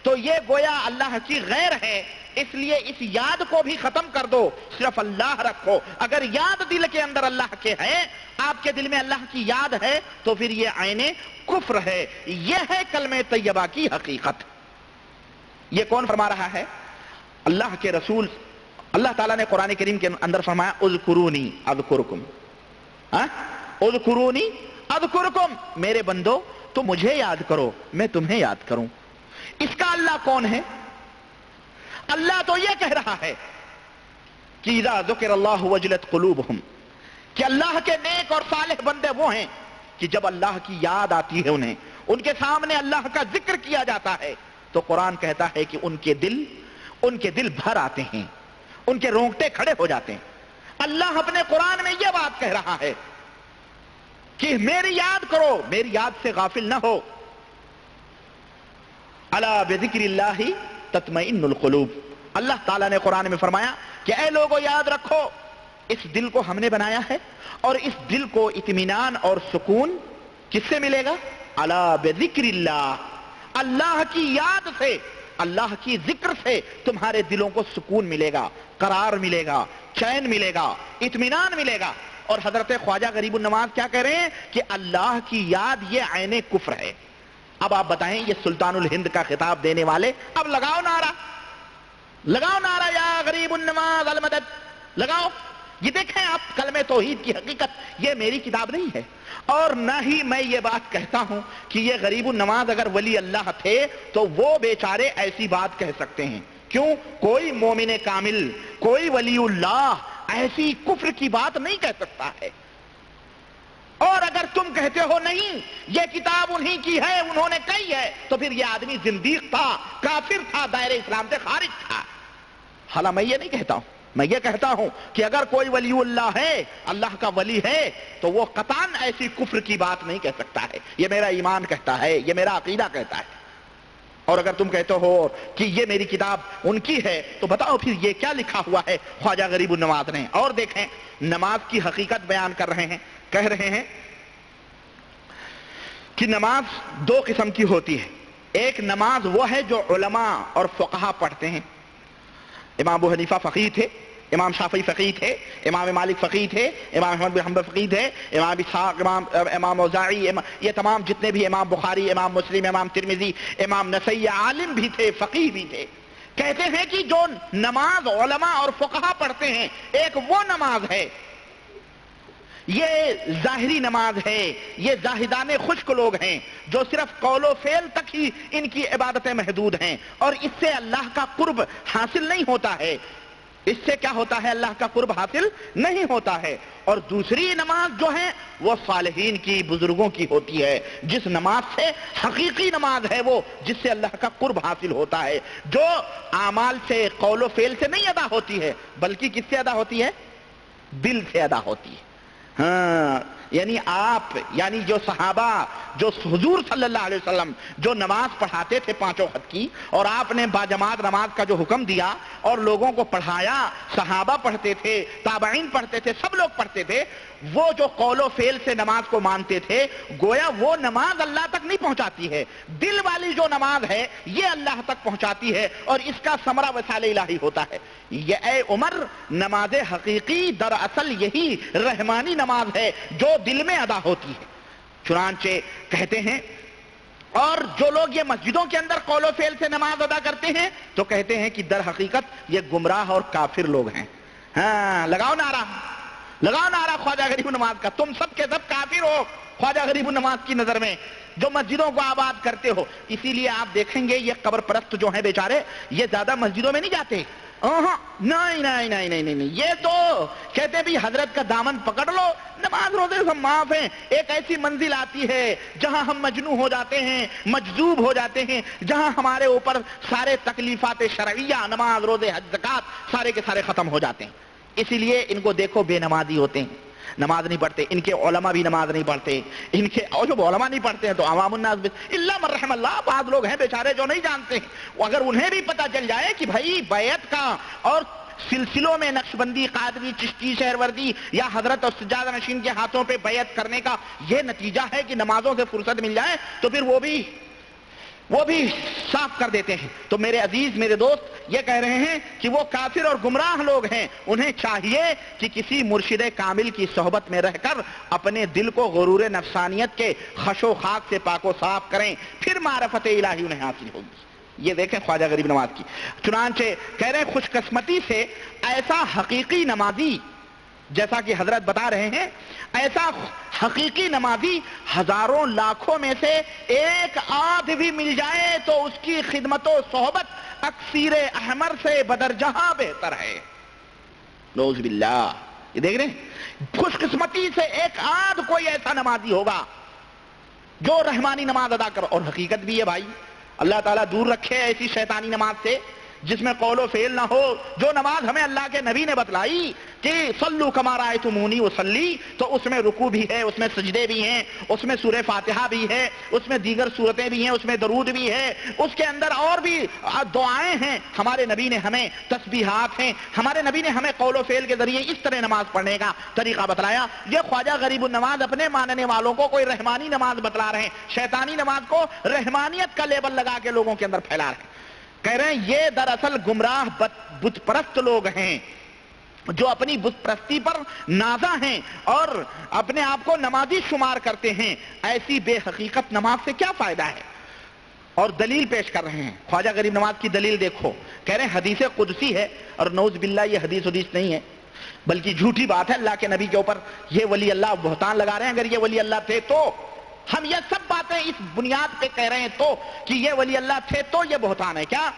تو یہ گویا اللہ کی غیر ہے. اس لیے اس یاد کو بھی ختم کر دو، صرف اللہ رکھو. اگر یاد دل کے اندر اللہ کے ہے، آپ کے دل میں اللہ کی یاد ہے، تو پھر یہ عین کفر ہے. یہ ہے کلمہ طیبہ کی حقیقت. یہ کون فرما رہا ہے؟ اللہ کے رسول. اللہ تعالیٰ نے قرآن کریم کے اندر فرمایا اذکرونی اذکرکم. اذکرونی اذکرکم، میرے بندو تو مجھے یاد کرو میں تمہیں یاد کروں. اس کا اللہ کون ہے؟ اللہ تو یہ کہہ رہا ہے کہ اذا ذکر اللہ وجلت قلوبہم، کہ اللہ کے نیک اور صالح بندے وہ ہیں کہ جب اللہ کی یاد آتی ہے انہیں، ان کے سامنے اللہ کا ذکر کیا جاتا ہے، تو قرآن کہتا ہے کہ ان کے دل بھر آتے ہیں، ان کے رونگٹے کھڑے ہو جاتے ہیں. اللہ اپنے قرآن میں یہ بات کہہ رہا ہے کہ میری یاد کرو، میری یاد سے غافل نہ ہو. الا بذکر اللہ تطمئن القلوب. اللہ تعالیٰ نے قرآن میں فرمایا کہ اے لوگو یاد رکھو، اس دل کو ہم نے بنایا ہے، اور اس دل کو اطمینان اور سکون کس سے ملے گا؟ الا بذکر اللہ، اللہ کی یاد سے، اللہ کی ذکر سے تمہارے دلوں کو سکون ملے گا، قرار ملے گا، چین ملے گا، اطمینان ملے گا. اور حضرت خواجہ غریب النواز کیا کہہ رہے ہیں کہ اللہ کی یاد یہ عین کفر ہے. اب آپ بتائیں یہ سلطان الہند کا خطاب دینے والے، اب لگاؤ نعرہ یا غریب النواز المدد، لگاؤ. یہ دیکھیں آپ کلمہ توحید کی حقیقت. یہ میری کتاب نہیں ہے، اور نہ ہی میں یہ بات کہتا ہوں کہ یہ غریب النواز اگر ولی اللہ تھے تو وہ بیچارے ایسی بات کہہ سکتے ہیں. کیوں؟ کوئی مومن کامل، کوئی ولی اللہ ایسی کفر کی بات نہیں کہہ سکتا ہے. اور اگر تم کہتے ہو نہیں یہ کتاب انہی کی ہے، انہوں نے کہی ہے، تو پھر یہ آدمی زندیق تھا، کافر تھا، دائرہ اسلام سے خارج تھا. حالانکہ میں یہ نہیں کہتا ہوں، میں یہ کہتا ہوں کہ اگر کوئی ولی اللہ ہے، اللہ کا ولی ہے، تو وہ قطعاً ایسی کفر کی بات نہیں کہہ سکتا ہے. یہ میرا ایمان کہتا ہے، یہ میرا عقیدہ کہتا ہے. اور اگر تم کہتے ہو کہ یہ میری کتاب ان کی ہے، تو بتاؤ پھر یہ کیا لکھا ہوا ہے خواجہ غریب النواز نے. اور دیکھیں نماز کی حقیقت بیان کر رہے ہیں. کہہ رہے ہیں کہ نماز دو قسم کی ہوتی ہے. ایک نماز وہ ہے جو علماء اور فقہا پڑھتے ہیں. امام ابو حنیفہ فقیہ تھے، امام شافعی فقیہ تھے، امام مالک فقیہ تھے، امام احمد بن حنبل فقیہ تھے، امام اسحاق، امام اوزاعی، یہ تمام جتنے بھی، امام بخاری، امام مسلم، امام ترمذی، امام نسائی، عالم بھی تھے، فقیہ بھی تھے. کہتے ہیں کہ جو نماز علماء اور فقہا پڑھتے ہیں، ایک وہ نماز ہے، یہ ظاہری نماز ہے، یہ زاہدان خشک لوگ ہیں جو صرف قول و فعل تک ہی ان کی عبادتیں محدود ہیں، اور اس سے اللہ کا قرب حاصل نہیں ہوتا ہے. اس سے کیا ہوتا ہے؟ اللہ کا قرب حاصل نہیں ہوتا ہے. اور دوسری نماز جو ہے وہ صالحین کی، بزرگوں کی ہوتی ہے، جس نماز سے حقیقی نماز ہے وہ، جس سے اللہ کا قرب حاصل ہوتا ہے، جو اعمال سے، قول و فعل سے نہیں ادا ہوتی ہے، بلکہ کس سے ادا ہوتی ہے؟ دل سے ادا ہوتی ہے. ہاں، یعنی آپ، یعنی جو صحابہ، جو حضور صلی اللہ علیہ وسلم جو نماز پڑھاتے تھے پانچوں وقت کی، اور آپ نے باجماعت نماز کا جو حکم دیا اور لوگوں کو پڑھایا، صحابہ پڑھتے تھے، تابعین پڑھتے تھے، سب لوگ پڑھتے تھے، وہ جو قول و فعل سے نماز کو مانتے تھے، گویا وہ نماز اللہ تک نہیں پہنچاتی ہے. دل والی جو نماز ہے یہ اللہ تک پہنچاتی ہے، اور اس کا ثمرہ وصال الہی ہوتا ہے. یہ اے عمر، نماز حقیقی دراصل یہی رحمانی نماز ہے جو دل میں ادا ہوتی ہے. چنانچہ کہتے ہیں اور جو لوگ یہ مسجدوں کے اندر قول و فعل سے نماز ادا کرتے ہیں تو کہتے ہیں کہ در حقیقت یہ گمراہ اور کافر لوگ ہیں. ہاں لگاؤ نعرہ خواجہ غریب النواز کا. تم سب کے سب کافر ہو خواجہ غریب النواز کی نظر میں جو مسجدوں کو آباد کرتے ہو. اسی لیے آپ دیکھیں گے یہ قبر پرست جو ہیں بیچارے یہ زیادہ مسجدوں میں نہیں جاتے. نہیں, یہ تو کہتے ہیں بھی حضرت کا دامن پکڑ لو, نماز روزے سب معاف ہیں. ایک ایسی منزل آتی ہے جہاں ہم مجنون ہو جاتے ہیں, مجذوب ہو جاتے ہیں, جہاں ہمارے اوپر سارے تکلیفات شرعیہ, نماز روزے حج زکات سارے کے سارے ختم ہو جاتے ہیں. اسی لیے ان کو دیکھو بے نمازی ہوتے ہیں, نماز نہیں پڑھتے. ان کے علماء بھی نماز نہیں پڑھتے. ان کے اور جو علماء نہیں پڑھتے ہیں تو عوام الناس الا من رحم اللہ, بعض لوگ ہیں بیچارے جو نہیں جانتے ہیں. اگر انہیں بھی پتہ چل جائے کہ بھائی بیعت کا اور سلسلوں میں نقشبندی, قادری, چشتی, شہروردی یا حضرت اور سجادہ نشین کے ہاتھوں پہ بیعت کرنے کا یہ نتیجہ ہے کہ نمازوں سے فرصت مل جائے, تو پھر وہ بھی صاف کر دیتے ہیں. تو میرے عزیز, میرے دوست یہ کہہ رہے ہیں کہ وہ کافر اور گمراہ لوگ ہیں. انہیں چاہیے کہ کسی مرشد کامل کی صحبت میں رہ کر اپنے دل کو غرور نفسانیت کے خش و خاک سے پاک و صاف کریں, پھر معرفت الہی انہیں حاصل ہوگی. یہ دیکھیں خواجہ غریب نواز کی. چنانچہ کہہ رہے ہیں خوش قسمتی سے ایسا حقیقی نمازی, جیسا کہ حضرت بتا رہے ہیں, ایسا حقیقی نمازی ہزاروں لاکھوں میں سے ایک آدھ بھی مل جائے تو اس کی خدمت و صحبت اکثیر احمر سے بدرجہ بہتر ہے. نعوذ باللہ. یہ دیکھ رہے ہیں, خوش قسمتی سے ایک آدھ کوئی ایسا نمازی ہوگا جو رحمانی نماز ادا کر. اور حقیقت بھی ہے بھائی, اللہ تعالیٰ دور رکھے ایسی شیطانی نماز سے جس میں قول و فعل نہ ہو. جو نماز ہمیں اللہ کے نبی نے بتلائی کہ صلو کما رأیتمونی اصلی, تو اس میں رکوع بھی ہے, اس میں سجدے بھی ہیں, اس میں سورہ فاتحہ بھی ہے, اس میں دیگر سورتیں بھی ہیں, اس میں درود بھی ہے, اس کے اندر اور بھی دعائیں ہیں. ہمارے نبی نے ہمیں تسبیحات ہیں, ہمارے نبی نے ہمیں قول و فعل کے ذریعے اس طرح نماز پڑھنے کا طریقہ بتلایا. یہ خواجہ غریب النواز اپنے ماننے والوں کو کوئی رحمانی نماز بتلا رہے ہیں, شیطانی نماز کو رحمانیت کا لیبل لگا کے لوگوں کے اندر پھیلا رہے ہیں. کہہ رہے ہیں یہ دراصل گمراہ بت پرست لوگ ہیں جو اپنی بت پرستی پر نازا ہیں اور اپنے آپ کو نمازی شمار کرتے ہیں. ایسی بے حقیقت نماز سے کیا فائدہ ہے؟ اور دلیل پیش کر رہے ہیں. خواجہ غریب نواز کی دلیل دیکھو. کہہ رہے ہیں حدیث قدسی ہے, اور نعوذ باللہ یہ حدیث نہیں ہے بلکہ جھوٹی بات ہے. اللہ کے نبی کے اوپر یہ ولی اللہ بہتان لگا رہے ہیں. اگر یہ ولی اللہ تھے تو ہم یہ سب باتیں اس بنیاد پہ کہہ رہے ہیں تو کہ یہ ولی اللہ تھے تو یہ بہتان ہے. کیا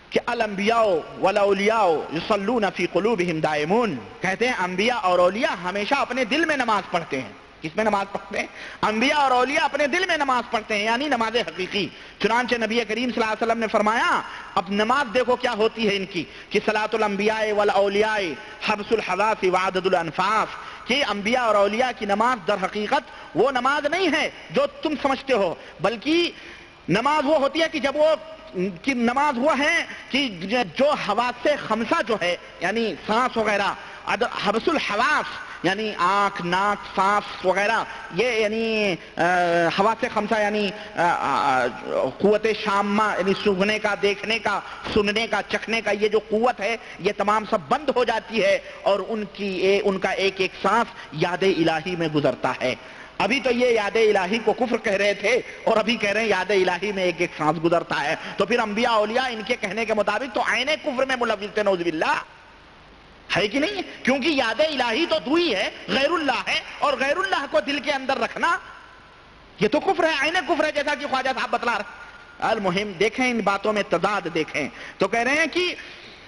کہ الانبیاء والاولیاء یصلون فی قلوبہم دائمون. کہتے ہیں انبیاء اور اولیاء ہمیشہ اپنے دل میں نماز پڑھتے ہیں. کس میں نماز پڑھتے ہیں؟ انبیاء اور اولیاء اپنے دل میں نماز پڑھتے ہیں, یعنی نماز حقیقی. چنانچہ نبی کریم صلی اللہ علیہ وسلم نے فرمایا, اب نماز دیکھو کیا ہوتی ہے ان کی, کہ صلاۃ الانبیاء والاولیاء حبس الحواس وعدد الانفاس. کہ انبیاء اور اولیاء کی نماز در حقیقت وہ نماز نہیں ہے جو تم سمجھتے ہو, بلکہ نماز وہ ہوتی ہے کہ جب وہ کہ نماز وہ ہے کہ جو حواس خمسہ جو ہے, یعنی سانس وغیرہ, حبس الحواس یعنی آنکھ, ناک, سانس وغیرہ, یہ یعنی حواس خمسہ یعنی قوت شامہ, یعنی سونگھنے کا, دیکھنے کا, سننے کا, چکھنے کا, یہ جو قوت ہے یہ تمام سب بند ہو جاتی ہے, اور ان کا ایک ایک سانس یاد الہی میں گزرتا ہے. ابھی تو یہ یاد الہی کو کفر کہہ رہے تھے, اور ابھی کہہ رہے ہیں یاد الہی میں ایک ایک سانس گزرتا ہے. تو پھر انبیاء اولیاء ان کے کہنے کے مطابق تو عین کفر میں ملوث تھے, نعوذ باللہ. ہے کہ نہیں؟ کیونکہ یاد الہی تو دوئی ہے, غیر اللہ ہے, اور غیر اللہ کو دل کے اندر رکھنا یہ تو کفر ہے, عین کفر ہے, جیسا کہ خواجہ صاحب بتلا رہے. المہم دیکھیں ان باتوں میں تضاد دیکھیں. تو کہہ رہے ہیں کہ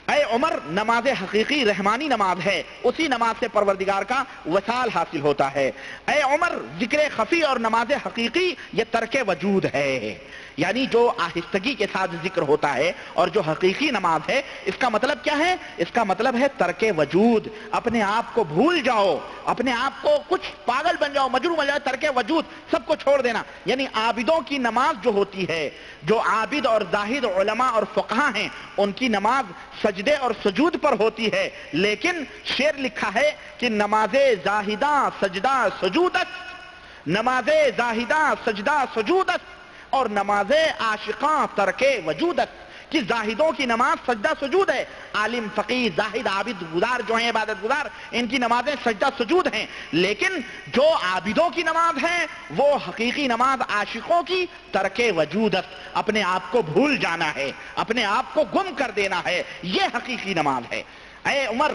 اے عمر, نماز حقیقی رحمانی نماز ہے, اسی نماز سے پروردگار کا وصال حاصل ہوتا ہے. اے عمر, ذکر خفی اور نماز حقیقی یہ ترک وجود ہے, یعنی جو آہستگی کے ساتھ ذکر ہوتا ہے, اور جو حقیقی نماز ہے اس کا مطلب کیا ہے؟ اس کا مطلب ہے ترک وجود. اپنے آپ کو بھول جاؤ, اپنے آپ کو کچھ پاگل بن جاؤ, مجنون بن جاؤ, ترک وجود, سب کو چھوڑ دینا. یعنی عابدوں کی نماز جو ہوتی ہے, جو عابد اور زاہد علماء اور فقہاء ہیں, ان کی نماز سجدے اور سجود پر ہوتی ہے. لیکن شعر لکھا ہے کہ نماز زاہدہ سجدہ سجودت, نماز زاہدہ سجدہ سجودت, اور نماز عاشقاں ترک وجودت. کہ زاہدوں کی نماز سجدہ سجود ہے. عالم، فقیر، زاہد، عابد، گزار جو ہیں عبادت گزار، ان کی نمازیں سجدہ سجود ہیں. لیکن جو عابدوں کی نماز ہے وہ حقیقی نماز عاشقوں کی ترک وجودت، اپنے آپ کو بھول جانا ہے، اپنے آپ کو گم کر دینا ہے، یہ حقیقی نماز ہے. اے عمر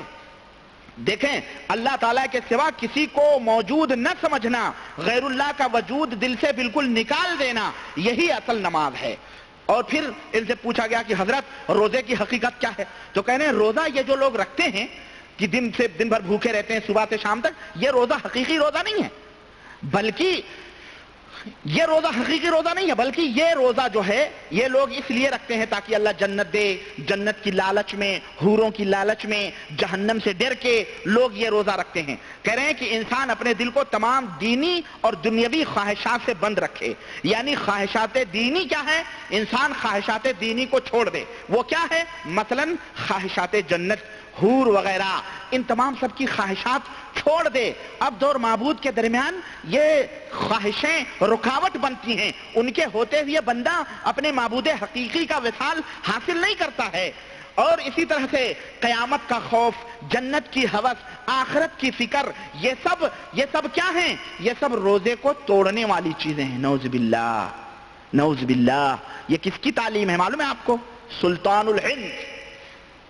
دیکھیں، اللہ تعالیٰ کے سوا کسی کو موجود نہ سمجھنا، غیر اللہ کا وجود دل سے بالکل نکال دینا، یہی اصل نماز ہے. اور پھر ان سے پوچھا گیا کہ حضرت روزے کی حقیقت کیا ہے؟ تو کہنے ہیں روزہ یہ جو لوگ رکھتے ہیں کہ دن بھر بھوکے رہتے ہیں صبح سے شام تک، یہ روزہ حقیقی روزہ نہیں ہے، بلکہ یہ روزہ حقیقی روزہ نہیں ہے، بلکہ یہ روزہ جو ہے یہ لوگ اس لیے رکھتے ہیں تاکہ اللہ جنت دے. جنت کی لالچ میں، حوروں کی لالچ میں، جہنم سے ڈر کے لوگ یہ روزہ رکھتے ہیں. کہہ رہے ہیں کہ انسان اپنے دل کو تمام دینی اور دنیاوی خواہشات سے بند رکھے. یعنی خواہشات دینی کیا ہے؟ انسان خواہشات دینی کو چھوڑ دے. وہ کیا ہے؟ مثلا خواہشات جنت، حور وغیرہ، ان تمام سب کی خواہشات چھوڑ دے. عبد اور معبود کے درمیان یہ خواہشیں رکاوٹ بنتی ہیں، ان کے ہوتے ہوئے بندہ اپنے معبود حقیقی کا وصال حاصل نہیں کرتا ہے. اور اسی طرح سے قیامت کا خوف، جنت کی ہوس، آخرت کی فکر، یہ سب کیا ہیں؟ یہ سب روزے کو توڑنے والی چیزیں ہیں. نعوذ باللہ، نعوذ باللہ. یہ کس کی تعلیم ہے معلوم ہے آپ کو؟ سلطان الہند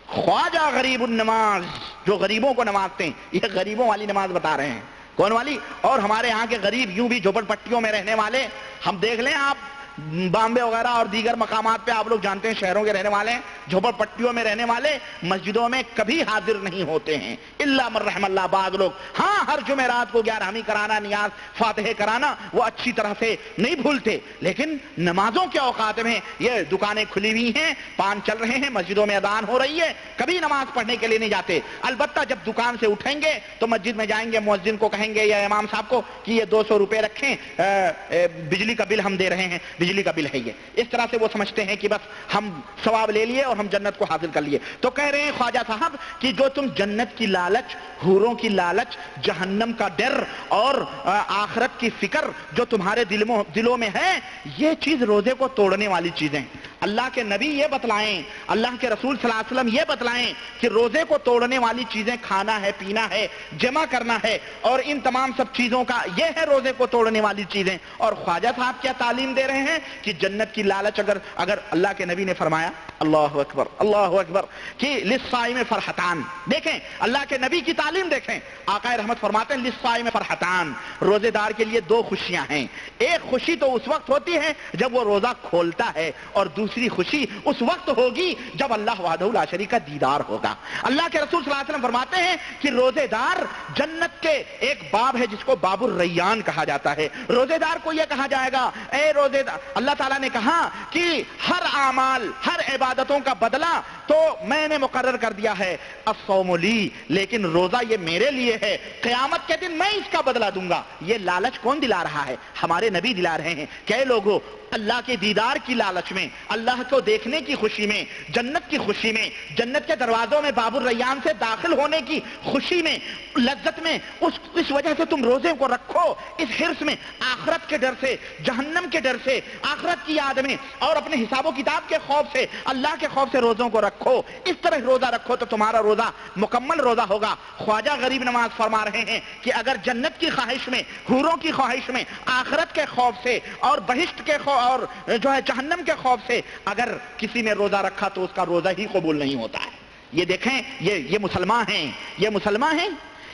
خواجہ غریب النماز، جو غریبوں کو نوازتے ہیں. یہ غریبوں والی نماز بتا رہے ہیں. کون والی؟ اور ہمارے ہاں کے غریب یوں بھی جھوپڑ پٹیوں میں رہنے والے، ہم دیکھ لیں آپ بامبے وغیرہ اور دیگر مقامات پہ، آپ لوگ جانتے ہیں شہروں کے رہنے والے ہیں، جھوپڑ پٹیوں میں رہنے والے مسجدوں میں کبھی حاضر نہیں ہوتے ہیں الا من رحم اللہ. بعض لوگ ہاں ہر جمعرات کو 11ویں کرانا، نیاز فاتحے کرانا وہ اچھی طرح سے نہیں بھولتے، لیکن نمازوں کے اوقات میں یہ دکانیں کھلی ہوئی ہیں، پان چل رہے ہیں، مسجدوں میں اذان ہو رہی ہے، کبھی نماز پڑھنے کے لیے نہیں جاتے. البتہ جب دکان سے اٹھیں گے تو مسجد میں جائیں گے، مؤذن کو کہیں گے یا امام صاحب کو کہ یہ 200 روپے رکھیں، بجلی کا بل ہم دے رہے ہیں، بجلی کا بل ہے یہ. اس طرح سے وہ سمجھتے ہیں کہ بس ہم ثواب لے لیے اور ہم جنت کو حاصل کر لیے. تو کہہ رہے ہیں خواجہ صاحب کہ جو تم جنت کی لالچ، حوروں کی لالچ، جہنم کا ڈر اور آخرت کی فکر جو تمہارے دلوں میں ہے، یہ چیز روزے کو توڑنے والی چیزیں. اللہ کے نبی یہ بتلائیں، اللہ کے رسول صلی اللہ علیہ وسلم یہ بتلائیں کہ روزے کو توڑنے والی چیزیں کھانا ہے، پینا ہے، جمع کرنا ہے، اور ان تمام سب چیزوں کا یہ ہے روزے کو توڑنے والی چیزیں. اور خواجہ صاحب کیا تعلیم دے رہے ہیں کہ جنت کی لالچ اگر اللہ کے نبی نے فرمایا، اللہ اکبر اللہ اکبر، کہ للصائم فرحتان. دیکھیں اللہ کے نبی کی تعلیم دیکھیں، آقا رحمت فرماتے ہیں للصائم فرحتان، روزے دار کے لیے دو خوشیاں ہیں. ایک خوشی تو اس وقت ہوتی ہے جب وہ روزہ کھولتا ہے، اور دوسری خوشی اس وقت ہوگی جب اللہ وحدہ لا شریک کا دیدار ہوگا. اللہ کے رسول صلی اللہ علیہ وسلم فرماتے ہیں کہ روزے دار جنت کے ایک باب ہے جس کو باب الریان کہا جاتا ہے. روزے دار کو یہ کہا جائے گا، اے روزے دار، اللہ تعالیٰ نے کہا کہ ہر اعمال، ہر عبادتوں کا بدلہ تو میں نے مقرر کر دیا ہے، الصوم لی، لیکن روزہ یہ میرے لیے ہے، قیامت کے دن میں اس کا بدلہ دوں گا. یہ لالچ کون دلا رہا ہے؟ ہمارے نبی دلا رہے ہیں. کہ لوگوں اللہ کے دیدار کی لالچ میں، اللہ کو دیکھنے کی خوشی میں، جنت کی خوشی میں، جنت کے دروازوں میں باب الریان سے داخل ہونے کی خوشی میں، لذت میں، اس وجہ سے تم روزے کو رکھو، اس حرص میں، آخرت کے ڈر سے، جہنم کے ڈر سے، آخرت کی یاد میں، اور اپنے حساب و کتاب کے خوف سے، اللہ کے خوف سے روزوں کو رکھو. اس طرح روزہ رکھو تو تمہارا روزہ مکمل روزہ ہوگا. خواجہ غریب نواز فرما رہے ہیں کہ اگر جنت کی خواہش میں، حوروں کی خواہش میں، آخرت کے خوف سے اور بہشت کے خوف اور جو ہے جہنم کے خوف سے اگر کسی نے روزہ رکھا تو اس کا روزہ ہی قبول نہیں ہوتا ہے. یہ دیکھیں، یہ مسلمان ہیں، یہ مسلمان ہیں،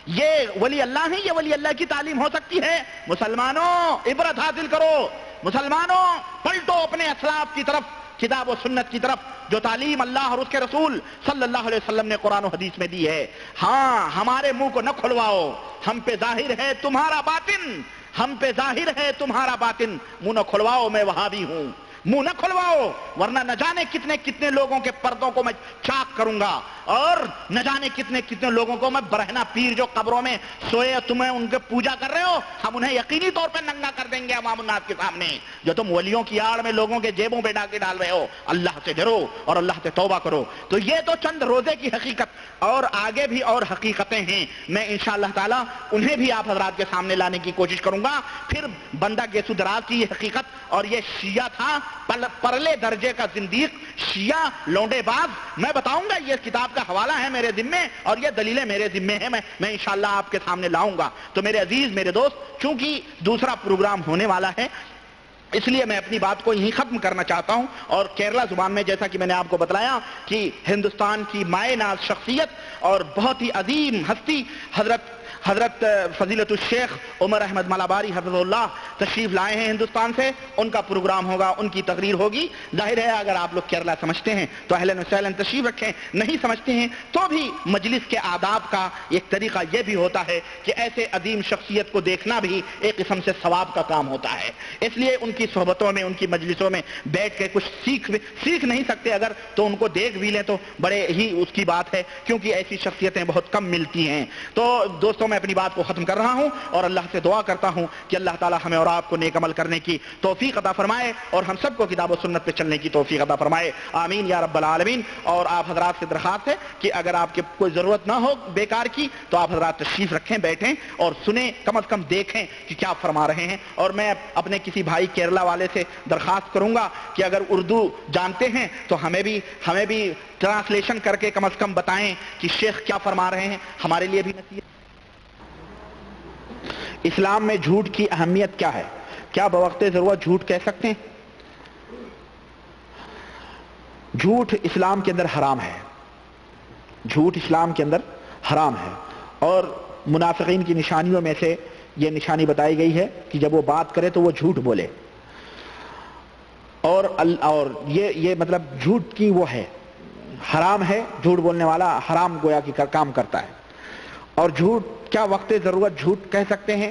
یہ ولی اللہ ہیں. یہ ولی اللہ کی تعلیم ہو سکتی ہے. مسلمانوں عبرت حاصل کرو، مسلمانوں پلٹو اپنے اسلاف کی طرف، کتاب و سنت کی طرف، جو تعلیم اللہ اور اس کے رسول صلی اللہ علیہ وسلم نے قرآن و حدیث میں دی ہے. ہاں ہمارے منہ کو نہ کھلواؤ، ہم پہ ظاہر ہے تمہارا باطن، ہم پہ ظاہر ہے تمہارا باطن. منہ نہ کھلواؤ، میں وہاں بھی ہوں. منہ نہ کھلواؤ ورنہ نہ جانے کتنے کتنے لوگوں کے پردوں کو میں چاک کروں گا، اور نہ جانے کتنے کتنے لوگوں کو میں برہنہ پیر جو قبروں میں سوئے تمہیں ان کے پوجا کر رہے ہو، ہم انہیں یقینی طور پہ ننگا کر دیں گے عوام الناس کے سامنے. جو تم ولیوں کی آڑ میں لوگوں کے جیبوں پہ ڈاکے ڈال رہے ہو، اللہ سے ڈرو اور اللہ سے توبہ کرو. تو یہ تو چند روزے کی حقیقت، اور آگے بھی اور حقیقتیں ہیں. میں انشاءاللہ تعالی انہیں بھی آپ حضرات کے سامنے لانے کی کوشش کروں گا. پھر بندہ گیسو دراز کی یہ حقیقت، اور یہ شیعہ تھا پرلے درجے کا زندیق، شیعہ لونڈے باز. میں بتاؤں گا، یہ کتاب کا حوالہ ہے میرے ذمے اور یہ دلیلیں میرے ذمے ہیں، میں انشاءاللہ آپ کے سامنے لاؤں گا. تو میرے عزیز، میرے دوست، چونکہ دوسرا پروگرام ہونے والا ہے، اس لیے میں اپنی بات کو یہیں ختم کرنا چاہتا ہوں. اور کیرلا زبان میں، جیسا کہ میں نے آپ کو بتلایا کہ ہندوستان کی مائع ناز شخصیت اور بہت ہی عظیم ہستی حضرت فضیلت الشیخ عمر احمد ملاباری حفظہ اللہ تشریف لائے ہیں ہندوستان سے. ان کا پروگرام ہوگا، ان کی تقریر ہوگی. ظاہر ہے اگر آپ لوگ کیرلا سمجھتے ہیں تو اہلاً و سہلاً تشریف رکھیں، نہیں سمجھتے ہیں تو بھی مجلس کے آداب کا ایک طریقہ یہ بھی ہوتا ہے کہ ایسے عظیم شخصیت کو دیکھنا بھی ایک قسم سے ثواب کا کام ہوتا ہے. اس لیے ان کی صحبتوں میں، ان کی مجلسوں میں بیٹھ کے کچھ سیکھ نہیں سکتے اگر، تو ان کو دیکھ بھی لیں تو بڑے ہی اس کی بات ہے، کیونکہ ایسی شخصیتیں بہت کم ملتی ہیں. تو دوستوں، میں اپنی بات کو ختم کر رہا ہوں اور اللہ سے دعا کرتا ہوں کہ اللہ تعالی ہمیں اور آپ کو نیک عمل کرنے کی توفیق عطا فرمائے اور ہم سب کو کتاب و سنت پہ چلنے کی توفیق عطا فرمائے. آمین یا رب العالمین. اور آپ حضرات سے درخواست ہے کہ اگر آپ کی کوئی ضرورت نہ ہو بیکار کی تو آپ حضرات تشریف رکھیں، بیٹھیں اور سنیں، کم از کم دیکھیں کہ کیا فرما رہے ہیں. اور میں اپنے کسی بھائی کیرلا والے سے درخواست کروں گا کہ اگر اردو جانتے ہیں تو ہمیں بھی ٹرانسلیشن کر کے کم از کم بتائیں کہ شیخ کیا فرما رہے ہیں، ہمارے لیے بھی نصیحت. اسلام میں جھوٹ کی اہمیت کیا ہے؟ کیا بوقت ضرورت جھوٹ کہہ سکتے ہیں؟ جھوٹ اسلام کے اندر حرام ہے. جھوٹ اسلام کے اندر حرام ہے. اور منافقین کی نشانیوں میں سے یہ نشانی بتائی گئی ہے کہ جب وہ بات کرے تو وہ جھوٹ بولے. اور یہ مطلب جھوٹ کی وہ ہے، حرام ہے. جھوٹ بولنے والا حرام گویا کی کام کرتا ہے. اور جھوٹ کیا وقت ضرورت جھوٹ کہہ سکتے ہیں؟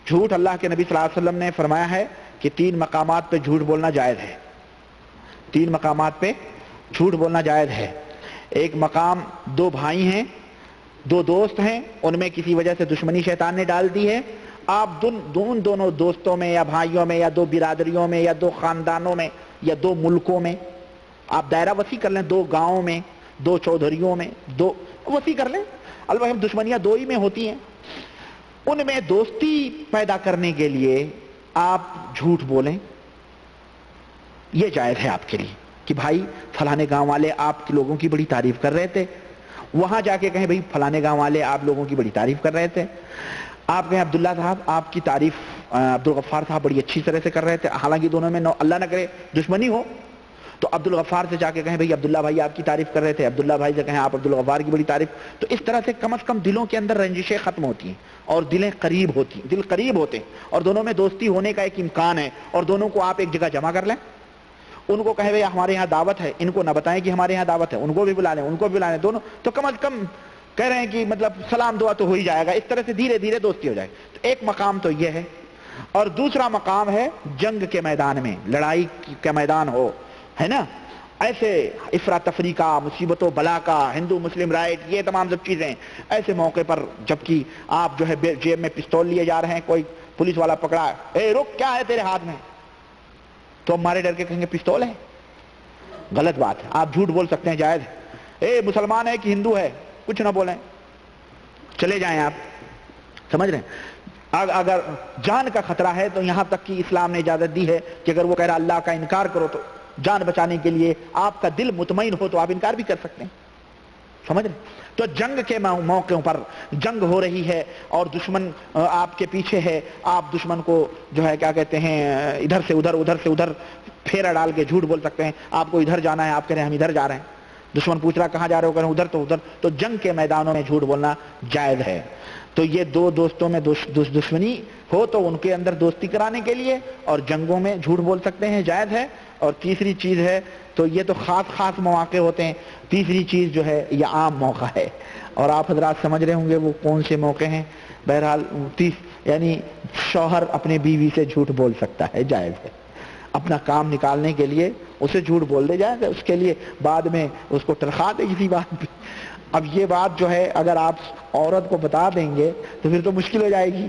جھوٹ اللہ کے نبی صلی اللہ علیہ وسلم نے فرمایا ہے کہ 3 مقامات پہ جھوٹ بولنا جائز ہے. 3 مقامات پہ جھوٹ بولنا جائز ہے. ایک مقام 2 بھائی ہیں، 2 دوست ہیں، ان میں کسی وجہ سے دشمنی شیطان نے ڈال دی ہے. آپ دونوں دوستوں میں یا بھائیوں میں یا 2 برادریوں میں یا 2 خاندانوں میں یا 2 ملکوں میں، آپ دائرہ وسیع کر لیں، 2 گاؤں میں، 2 چودھریوں میں، 2 وسیع کر لیں. البتہ دشمنیاں 2 ہی میں ہوتی ہیں. ان میں دوستی پیدا کرنے کے لیے آپ جھوٹ بولیں، یہ جائز ہے آپ کے لیے کہ بھائی فلانے گاؤں والے آپ کے لوگوں کی بڑی تعریف کر رہے تھے. وہاں جا کے کہیں بھائی فلانے گاؤں والے آپ لوگوں کی بڑی تعریف کر رہے تھے. آپ کہیں عبداللہ صاحب آپ کی تعریف عبدالغفار صاحب بڑی اچھی طرح سے کر رہے تھے، حالانکہ دونوں میں اللہ نہ کرے دشمنی ہو. تو عبدالغفار سے جا کے کہیں بھئی عبداللہ بھائی آپ کی تعریف کر رہے تھے، عبداللہ بھائی سے کہیں آپ عبدالغفار کی بڑی تعریف. تو اس طرح سے کم از کم دلوں کے اندر رنجشیں ختم ہوتی ہیں اور دل قریب ہوتے ہیں اور دونوں میں دوستی ہونے کا ایک امکان ہے. اور دونوں کو آپ ایک جگہ جمع کر لیں، ان کو کہیں بھئی ہمارے یہاں دعوت ہے، ان کو نہ بتائیں کہ ہمارے یہاں دعوت ہے، ان کو بھی بلا لیں، ان کو بھی بلا لیں، دونوں تو کم از کم کہہ رہے ہیں کہ مطلب سلام دعا تو ہو ہی جائے گا. اس طرح سے دھیرے دھیرے دوستی ہو جائے. تو ایک مقام تو یہ ہے. اور دوسرا مقام ہے جنگ کے میدان میں، لڑائی کا میدان ہو، ہے نا، ایسے افراتفری کا، مصیبت و بلا کا، ہندو مسلم رائٹ، یہ تمام سب چیزیں ایسے موقع پر جبکہ آپ جو ہے جیب میں پستول لیے جا رہے ہیں، کوئی پولیس والا پکڑا، اے رک کیا ہے تیرے ہاتھ میں، تو ہمارے ڈر کے کہیں گے پستول ہے. غلط بات ہے. آپ جھوٹ بول سکتے ہیں، جائز ہے. اے مسلمان ہے کہ ہندو ہے، کچھ نہ بولیں، چلے جائیں. آپ سمجھ رہے ہیں؟ اگر جان کا خطرہ ہے تو یہاں تک کہ اسلام نے اجازت دی ہے کہ اگر وہ کہہ رہا اللہ کا انکار کرو تو جان بچانے کے لیے آپ کا دل مطمئن ہو تو آپ انکار بھی کر سکتے ہیں. سمجھ رہے؟ تو جنگ کے موقعوں پر جنگ ہو رہی ہے اور دشمن آپ کے پیچھے ہے، آپ دشمن کو جو ہے کیا کہتے ہیں ادھر سے ادھر پھیرا ڈال کے جھوٹ بول سکتے ہیں. آپ کو ادھر جانا ہے، آپ کہہ رہے ہیں ہم ادھر جا رہے ہیں. دشمن پوچھ رہا کہاں جا رہے ہو، کہہ رہے ہیں ادھر تو ادھر. تو جنگ کے میدانوں میں جھوٹ بولنا جائز ہے. تو یہ 2 دوستوں میں دشمنی ہو تو ان کے اندر دوستی کرانے کے لیے اور جنگوں میں جھوٹ بول سکتے ہیں، جائز ہے. اور تیسری چیز ہے تو یہ تو خاص مواقع ہوتے ہیں. تیسری چیز جو ہے یہ عام موقع ہے اور آپ حضرات سمجھ رہے ہوں گے وہ کون سے موقع ہیں. بہرحال یعنی شوہر اپنے بیوی سے جھوٹ بول سکتا ہے، جائز ہے. اپنا کام نکالنے کے لیے اسے جھوٹ بول دے جائے، اس کے لیے بعد میں اس کو تنخواہ دے کسی بات پہ. اب یہ بات جو ہے اگر آپ عورت کو بتا دیں گے تو پھر تو مشکل ہو جائے گی.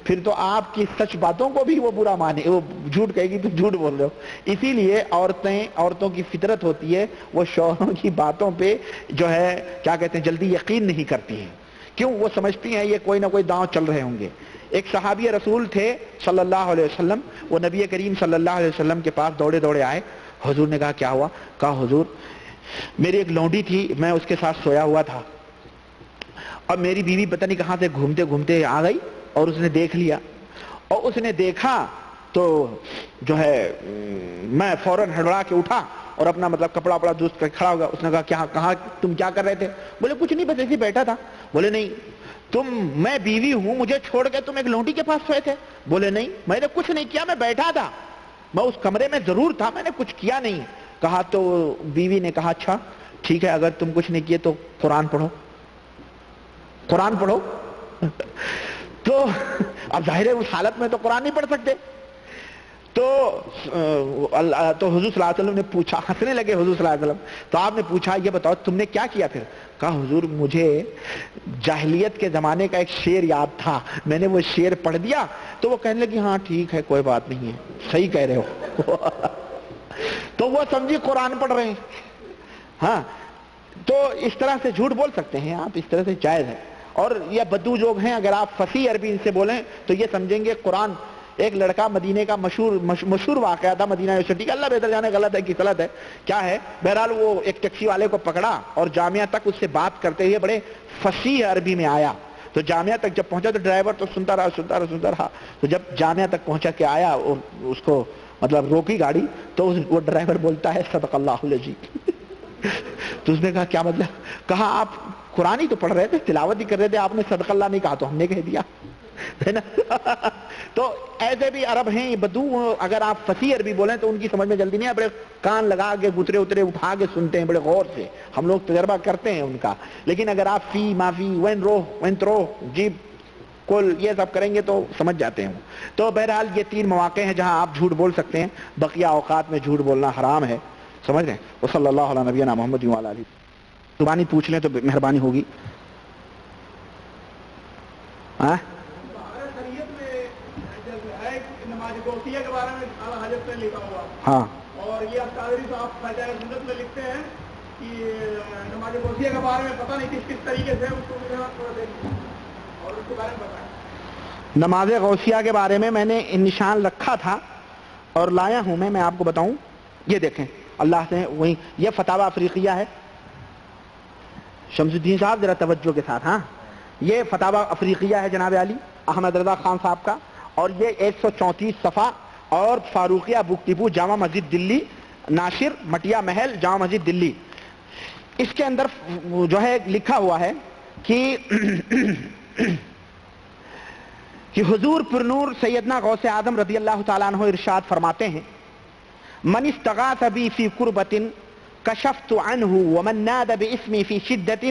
پھر تو آپ کی سچ باتوں کو بھی وہ برا مانے، وہ جھوٹ کہے گی تو جھوٹ بول رہے ہو. اسی لیے عورتوں کی فطرت ہوتی ہے وہ شوہروں کی باتوں پہ جو ہے کیا کہتے ہیں جلدی یقین نہیں کرتی ہیں. کیوں؟ وہ سمجھتی ہیں یہ کوئی نہ کوئی داؤں چل رہے ہوں گے. ایک صحابی رسول تھے صلی اللہ علیہ وسلم، وہ نبی کریم صلی اللہ علیہ وسلم کے پاس دوڑے دوڑے آئے. حضور نے کہا کیا ہوا؟ کہا حضور میری ایک لونڈی تھی، میں اس کے ساتھ سویا ہوا تھا، اب میری بیوی پتہ نہیں کہاں سے گھومتے گھومتے آ گئی اور اس نے دیکھ لیا، اور اس نے دیکھا تو جو ہے میں فوراً ہڑبڑا کے اٹھا اور اپنا مطلب کپڑا وپڑا درست کر کھڑا ہو گیا. اس نے کہا کہاں تم کیا کر رہے تھے؟ بولے کچھ نہیں، بس ایسے ہی بیٹھا تھا. بولے نہیں میں بیوی ہوں، مجھے چھوڑ کے تم ایک لونڈی کے پاس سوئے تھے؟ بولے نہیں میں نے کچھ نہیں کیا، میں بیٹھا تھا، میں اس کمرے میں ضرور تھا، میں نے کچھ کیا نہیں. کہا تو بیوی نے کہا اچھا ٹھیک ہے، اگر تم کچھ نہیں کیے تو قرآن پڑھو، قرآن پڑھو. تو اب ظاہر ہے اس حالت میں تو قرآن نہیں پڑھ سکتے. تو حضور صلی اللہ علیہ وسلم نے پوچھا، ہنسنے لگے حضور صلی اللہ علیہ وسلم. تو آپ نے پوچھا یہ بتاؤ تم نے کیا کیا پھر؟ کہا حضور مجھے جاہلیت کے زمانے کا ایک شعر یاد تھا، میں نے وہ شعر پڑھ دیا. تو وہ کہنے لگی ہاں ٹھیک ہے کوئی بات نہیں ہے، صحیح کہہ رہے ہو. تو وہ سمجھی قرآن پڑھ رہے ہیں. ہاں تو اس طرح سے جھوٹ بول سکتے ہیں آپ، اس طرح سے جائز ہے. اور یہ بدو لوگ ہیں، اگر آپ فصیح عربی ان سے بولیں تو یہ سمجھیں گے قرآن. ایک لڑکا مدینے کا مشہور واقعہ تھا مدینہ یونیورسٹی کا، اللہ بہتر جانے غلط ہے کہ غلط ہے کیا ہے. بہرحال وہ ایک ٹیکسی والے کو پکڑا اور جامعہ تک اس سے بات کرتے ہوئے بڑے فصیح عربی میں آیا. تو جامعہ تک جب پہنچا تو ڈرائیور تو سنتا رہا. تو جب جامعہ تک پہنچا کے آیا اس کو مطلب روکی گاڑی، تو وہ ڈرائیور بولتا ہے صدق اللہ العظیم. تو اس نے کہا کیا مطلب؟ کہا آپ قرآن ہی تو پڑھ رہے تھے، تلاوت ہی کر رہے تھے، آپ نے صدق اللہ نہیں کہا تو ہم نے کہہ دیا ہے نا. تو ایسے بھی عرب ہیں یہ بدو، اگر آپ فصیح عربی بولیں تو ان کی سمجھ میں جلدی نہیں ہے، بڑے کان لگا کے گترے اترے اٹھا کے سنتے ہیں بڑے غور سے. ہم لوگ تجربہ کرتے ہیں ان کا. لیکن اگر آپ فی مافی وین رو وین ترو جیب کل یہ سب کریں گے تو سمجھ جاتے ہیں. تو بہرحال یہ 3 مواقع ہیں جہاں آپ جھوٹ بول سکتے ہیں، بقیہ اوقات میں جھوٹ بولنا حرام ہے. سمجھ رہے ہیں؟ وصلی اللہ علی نبینا محمد وعلی آلہ. زبانی پوچھ لیں تو مہربانی ہوگی. ہاں کے بارے میں حضرت نے لکھا ہوا. ہاں اور یہ اب قادری صاحب فائدہ سنت میں لکھتے ہیں کہ نماز غوثیہ کے بارے میں پتہ نہیں کس طریقے سے اس کو اور اس کے بارے میں بتائیں. نماز غوثیہ کے بارے میں نے نشان رکھا تھا اور لایا ہوں میں آپ کو بتاؤں. یہ دیکھیں اللہ سے وہی یہ فتاوی افریقیہ ہے. شمس الدین صاحب ذرا توجہ کے ساتھ. ہاں یہ فتاوی افریقیہ ہے جناب علی احمد رضا خان صاحب کا، اور یہ 134 صفحہ، اور فاروقیہ بک ڈپو جامع مسجد دلی، ناشر مٹیا محل جامع مسجد دلی. اس کے اندر جو ہے لکھا ہوا ہے کہ حضور پرنور سیدنا غوث اعظم رضی اللہ تعالیٰ عنہ ارشاد فرماتے ہیں من استغاث بی فی قربت کشفت عنہ ومن ناد باسمی فی شدت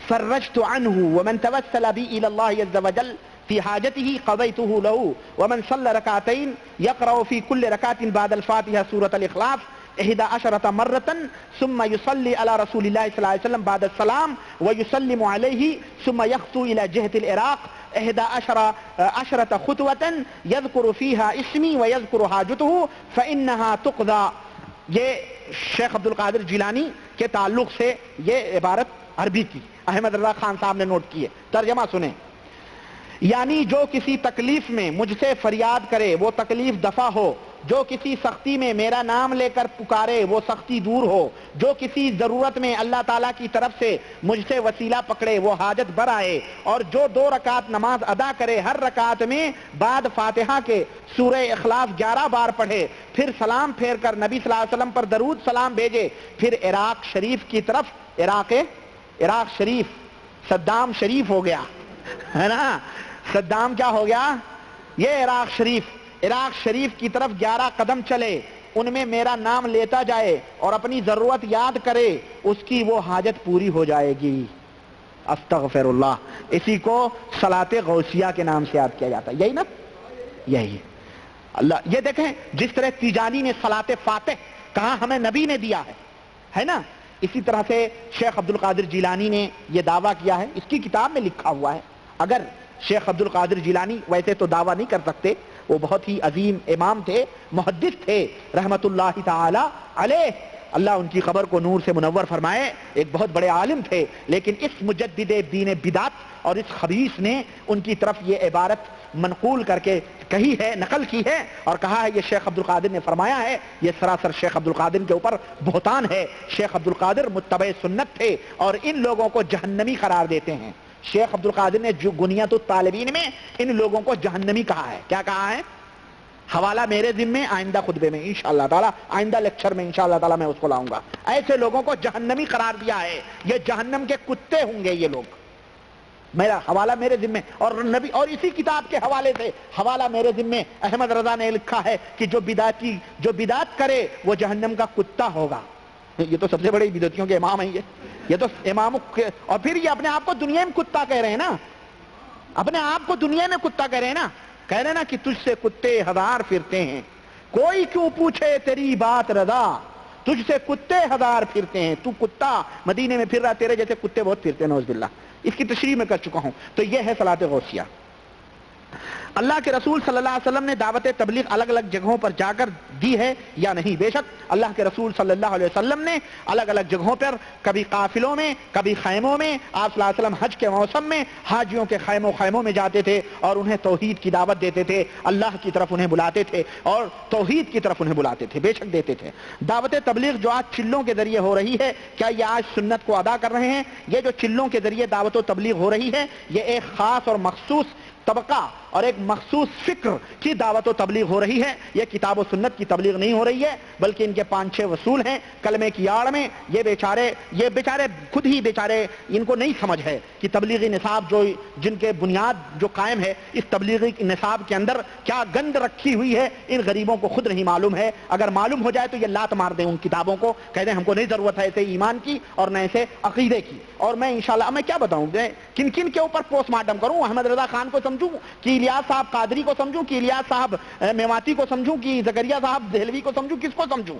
فرجت عنہ ومن توسل بی الی اللہ عز وجل في حاجته قضيته له ومن صلى ركعتين يقرأ في كل ركعة بعد الفاتحة سورة الإخلاص 11 مرة ثم يصلي على رسول الله صلى الله عليه وسلم بعد السلام ويسلم عليه ثم يخطو إلى جهة العراق 11 خطوة يذكر فيها اسمي ويذكر حاجته فإنها تقضى. یہ شیخ عبدالقادر جیلانی کے تعلق سے یہ عبارت عربی کی احمد رضا خان صاحب نے نوٹ کی ہے. ترجمہ سنیں. یعنی جو کسی تکلیف میں مجھ سے فریاد کرے وہ تکلیف دفع ہو، جو کسی سختی میں میرا نام لے کر پکارے وہ سختی دور ہو، جو کسی ضرورت میں اللہ تعالیٰ کی طرف سے مجھ سے وسیلہ پکڑے وہ حاجت بر آئے، اور جو 2 رکعت نماز ادا کرے ہر رکعت میں بعد فاتحہ کے سورہ اخلاص 11 بار پڑھے، پھر سلام پھیر کر نبی صلی اللہ علیہ وسلم پر درود سلام بھیجے، پھر عراق شریف کی طرف، عراق شریف صدام شریف ہو گیا ہے نا، صدام کیا ہو گیا؟ یہ عراق شریف کی طرف 11 قدم چلے، ان میں میرا نام لیتا جائے اور اپنی ضرورت یاد کرے، اس کی وہ حاجت پوری ہو جائے گی. استغفر اللہ. اسی کو صلاۃ غوثیہ کے نام سے یاد کیا جاتا ہے. یہی نا، یہی اللہ. یہ دیکھیں جس طرح تیجانی نے صلاۃ فاتح کہا ہمیں نبی نے دیا ہے نا، اسی طرح سے شیخ عبدالقادر جیلانی نے یہ دعویٰ کیا ہے، اس کی کتاب میں لکھا ہوا ہے. اگر شیخ عبدالقادر جیلانی ویسے تو دعویٰ نہیں کر سکتے، وہ بہت ہی عظیم امام تھے، محدث تھے رحمت اللہ تعالی علیہ، اللہ ان کی قبر کو نور سے منور فرمائے، ایک بہت بڑے عالم تھے، لیکن اس مجدد دین بدعت اور اس خبیث نے ان کی طرف یہ عبارت منقول کر کے کہی ہے، نقل کی ہے اور کہا ہے یہ شیخ عبد القادر نے فرمایا ہے۔ یہ سراسر شیخ عبد القادر کے اوپر بہتان ہے۔ شیخ عبد القادر متبع سنت تھے اور ان لوگوں کو جہنمی قرار دیتے ہیں۔ شیخ عبد القادر نے جو گنیت الطالبین میں ان لوگوں کو جہنمی کہا ہے۔ کیا کہا ہے؟ حوالہ میرے ذمے، آئندہ خطبے میں انشاءاللہ تعالی، آئندہ لیکچر میں انشاءاللہ تعالی میں اس کو لاؤں گا۔ ایسے لوگوں کو جہنمی قرار دیا ہے، یہ جہنم کے کتے ہوں گے یہ لوگ۔ میرا حوالہ میرے ذمے، اور نبی اور اسی کتاب کے حوالے سے حوالہ میرے ذمے احمد رضا نے لکھا ہے کہ جو بدعت کرے وہ جہنم کا کتا ہوگا۔ یہ تو سب سے بڑے بدعتیوں کے امام ہیں یہ تو امام، اور پھر یہ اپنے آپ کو دنیا میں کتا کہہ رہے ہیں نا، اپنے آپ کو دنیا میں کتا کہہ رہے ہیں نا، کہہ رہے ہیں نا کہ تجھ سے کتے ہزار پھرتے ہیں، کوئی کیوں پوچھے تیری بات رضا، تجھ سے کتے ہزار پھرتے ہیں، تو کتا مدینے میں پھر رہا، تیرے جیسے کتے بہت پھرتے ہیں نعوذ باللہ۔ اس کی تشریح میں کر چکا ہوں۔ تو یہ ہے صلاۃ غوثیہ۔ اللہ کے رسول صلی اللہ علیہ وسلم نے دعوت تبلیغ الگ الگ جگہوں پر جا کر دی ہے یا نہیں؟ بے شک اللہ کے رسول صلی اللہ علیہ وسلم نے الگ الگ جگہوں پر، کبھی قافلوں میں، کبھی خیموں میں، آپ صلی اللہ علیہ وسلم حج کے موسم میں حاجیوں کے خیموں میں جاتے تھے اور انہیں توحید کی دعوت دیتے تھے، اللہ کی طرف انہیں بلاتے تھے اور توحید کی طرف انہیں بلاتے تھے، بے شک دیتے تھے۔ دعوت تبلیغ جو آج چلوں کے ذریعے ہو رہی ہے، کیا یہ آج سنت کو ادا کر رہے ہیں؟ یہ جو چلوں کے ذریعے دعوت و تبلیغ ہو رہی ہے، یہ ایک خاص اور مخصوص طبقہ اور ایک مخصوص فکر کی دعوت و تبلیغ ہو رہی ہے۔ یہ کتاب و سنت کی تبلیغ نہیں ہو رہی ہے، بلکہ ان کے 5-6 اصول ہیں کلمے کی آڑ میں۔ یہ بیچارے خود ہی بیچارے، ان کو نہیں سمجھ ہے کہ تبلیغی نصاب جن کے بنیاد جو قائم ہے، اس تبلیغی نصاب کے اندر کیا گند رکھی ہوئی ہے، ان غریبوں کو خود نہیں معلوم ہے۔ اگر معلوم ہو جائے تو یہ لات مار دیں ان کتابوں کو، کہہ دیں ہم کو نہیں ضرورت ہے ایسے ایمان کی اور نہ ایسے عقیدے کی۔ اور میں انشاءاللہ میں کیا بتاؤں، کن کن کے اوپر پوسٹ مارٹم کروں؟ احمد رضا خان کو سمجھوں کہ الیاس صاحب قادری کو سمجھوں کہ الیاس صاحب میواتی کو سمجھوں کہ زکریا صاحب دہلوی کو سمجھوں، کس کو سمجھوں؟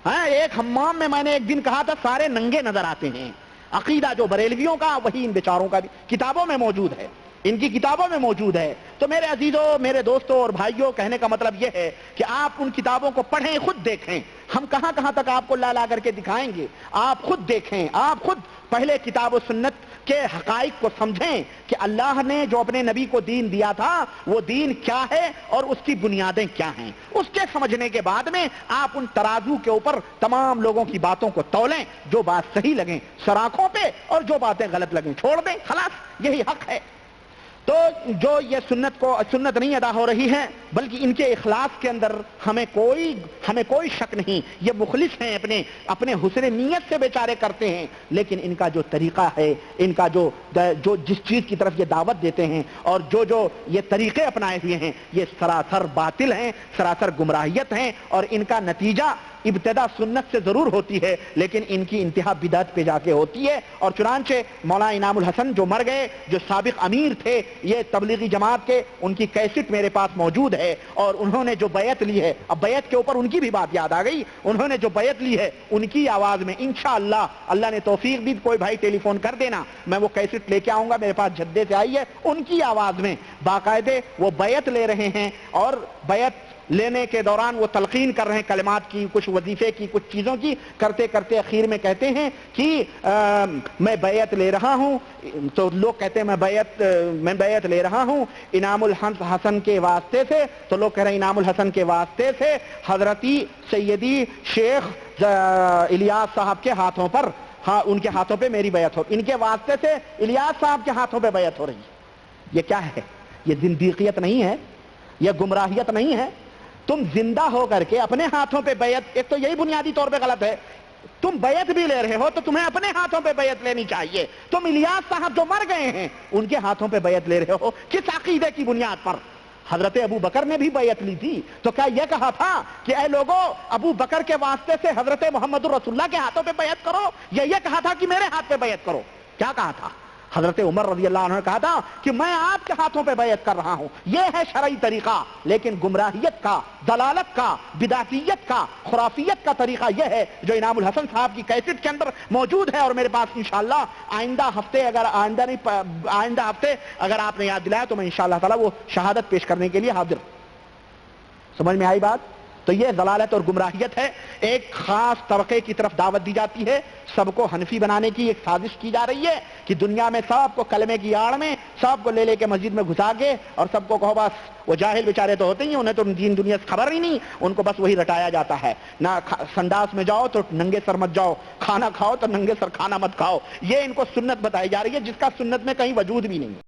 ہاں، ایک حمام میں نے ایک دن کہا تھا سارے ننگے نظر آتے ہیں۔ عقیدہ جو بریلویوں کا وہی ان بیچاروں کا بھی کتابوں میں موجود ہے، ان کی کتابوں میں موجود ہے۔ تو میرے عزیزوں، میرے دوستوں اور بھائیوں، کہنے کا مطلب یہ ہے کہ آپ ان کتابوں کو پڑھیں، خود دیکھیں۔ ہم کہاں کہاں تک آپ کو لا کر کے دکھائیں گے، آپ خود دیکھیں، آپ خود پہلے کتاب و سنت کے حقائق کو سمجھیں کہ اللہ نے جو اپنے نبی کو دین دیا تھا وہ دین کیا ہے اور اس کی بنیادیں کیا ہیں۔ اس کے سمجھنے کے بعد میں آپ ان ترازو کے اوپر تمام لوگوں کی باتوں کو تولیں، جو بات صحیح لگیں سراخوں پہ اور جو باتیں غلط لگیں چھوڑ دیں، خلاص یہی حق ہے۔ تو جو یہ سنت نہیں ادا ہو رہی ہے، بلکہ ان کے اخلاص کے اندر ہمیں کوئی شک نہیں، یہ مخلص ہیں، اپنے حسن نیت سے بیچارے کرتے ہیں، لیکن ان کا جو طریقہ ہے، ان کا جو جس چیز کی طرف یہ دعوت دیتے ہیں اور جو یہ طریقے اپنائے ہوئے ہیں، یہ سراسر باطل ہیں، سراسر گمراہیت ہیں، اور ان کا نتیجہ ابتدا سنت سے ضرور ہوتی ہے لیکن ان کی انتہا بدعت پہ جا کے ہوتی ہے۔ اور چنانچہ مولانا انعام الحسن جو مر گئے، جو سابق امیر تھے یہ تبلیغی جماعت کے، ان کی کیسٹ میرے پاس موجود ہے، اور انہوں نے جو بیعت لی ہے، اب بیعت کے اوپر ان کی بھی بات یاد آ گئی، انہوں نے جو بیعت لی ہے ان کی آواز میں انشاءاللہ اللہ نے توفیق دی، کوئی بھائی ٹیلی فون کر دینا، میں وہ کیسٹ لے کے آؤں گا، میرے پاس جدے سے آئی ہے، ان کی آواز میں باقاعدے وہ بیعت لے رہے ہیں، اور بیعت لینے کے دوران وہ تلقین کر رہے ہیں کلمات کی، کچھ وظیفے کی، کچھ چیزوں کی، کرتے کرتے اخیر میں کہتے ہیں کہ میں بیعت لے رہا ہوں، تو لوگ کہتے ہیں میں بیعت لے رہا ہوں انعام الحسن کے واسطے سے، تو لوگ کہہ رہے ہیں انعام الحسن کے واسطے سے حضرتی سیدی شیخ الیاس صاحب کے ہاتھوں پر، ہاں ان کے ہاتھوں پہ میری بیعت ہو، ان کے واسطے سے الیاس صاحب کے ہاتھوں پہ بیعت ہو رہی ہے۔ یہ کیا ہے؟ یہ زندیقیت نہیں ہے، یہ گمراہیت نہیں ہے۔ تم زندہ ہو کر کے اپنے ہاتھوں پہ بیعت، ایک تو یہی بنیادی طور پہ غلط ہے، تم بیعت بھی لے رہے ہو تو تمہیں اپنے ہاتھوں پہ بیعت لینی چاہیے۔ تم الیاس صاحب جو مر گئے ہیں ان کے ہاتھوں پہ بیعت لے رہے ہو، کس عقیدے کی بنیاد پر؟ حضرت ابو بکر نے بھی بیعت لی تھی، تو کیا یہ کہا تھا کہ اے لوگو ابو بکر کے واسطے سے حضرت محمد الرسول اللہ کے ہاتھوں پہ بیعت کرو، یا یہ کہا تھا کہ میرے ہاتھ پہ بیعت کرو؟ کیا کہا تھا؟ حضرت عمر رضی اللہ عنہ نے کہا تھا کہ میں آپ کے ہاتھوں پہ بیعت کر رہا ہوں۔ یہ ہے شرعی طریقہ، لیکن گمراہیت کا، دلالت کا، بدعتیت کا، خرافیت کا طریقہ یہ ہے جو انعام الحسن صاحب کی کیسٹ کے اندر موجود ہے، اور میرے پاس انشاءاللہ آئندہ ہفتے اگر آپ نے یاد دلایا تو میں انشاءاللہ تعالی وہ شہادت پیش کرنے کے لیے حاضر۔ سمجھ میں آئی بات؟ تو یہ ضلالت اور گمراہیت ہے. ایک خاص طبقے کی طرف دعوت دی جاتی ہے, سب کو حنفی بنانے کی ایک سازش کی جا رہی ہے کہ دنیا میں سب کو کلمے کی آڑ میں سب کو لے کے مسجد میں گھسا کے اور سب کو کہو بس وہ جاہل بیچارے تو ہوتے ہی, انہیں تو دین دنیا سے خبر ہی نہیں, ان کو بس وہی رٹایا جاتا ہے. نہ سنڈاس میں جاؤ تو ننگے سر مت جاؤ, کھانا کھاؤ تو ننگے سر کھانا مت کھاؤ. یہ ان کو سنت بتائی جا رہی ہے جس کا سنت میں کہیں وجود بھی نہیں.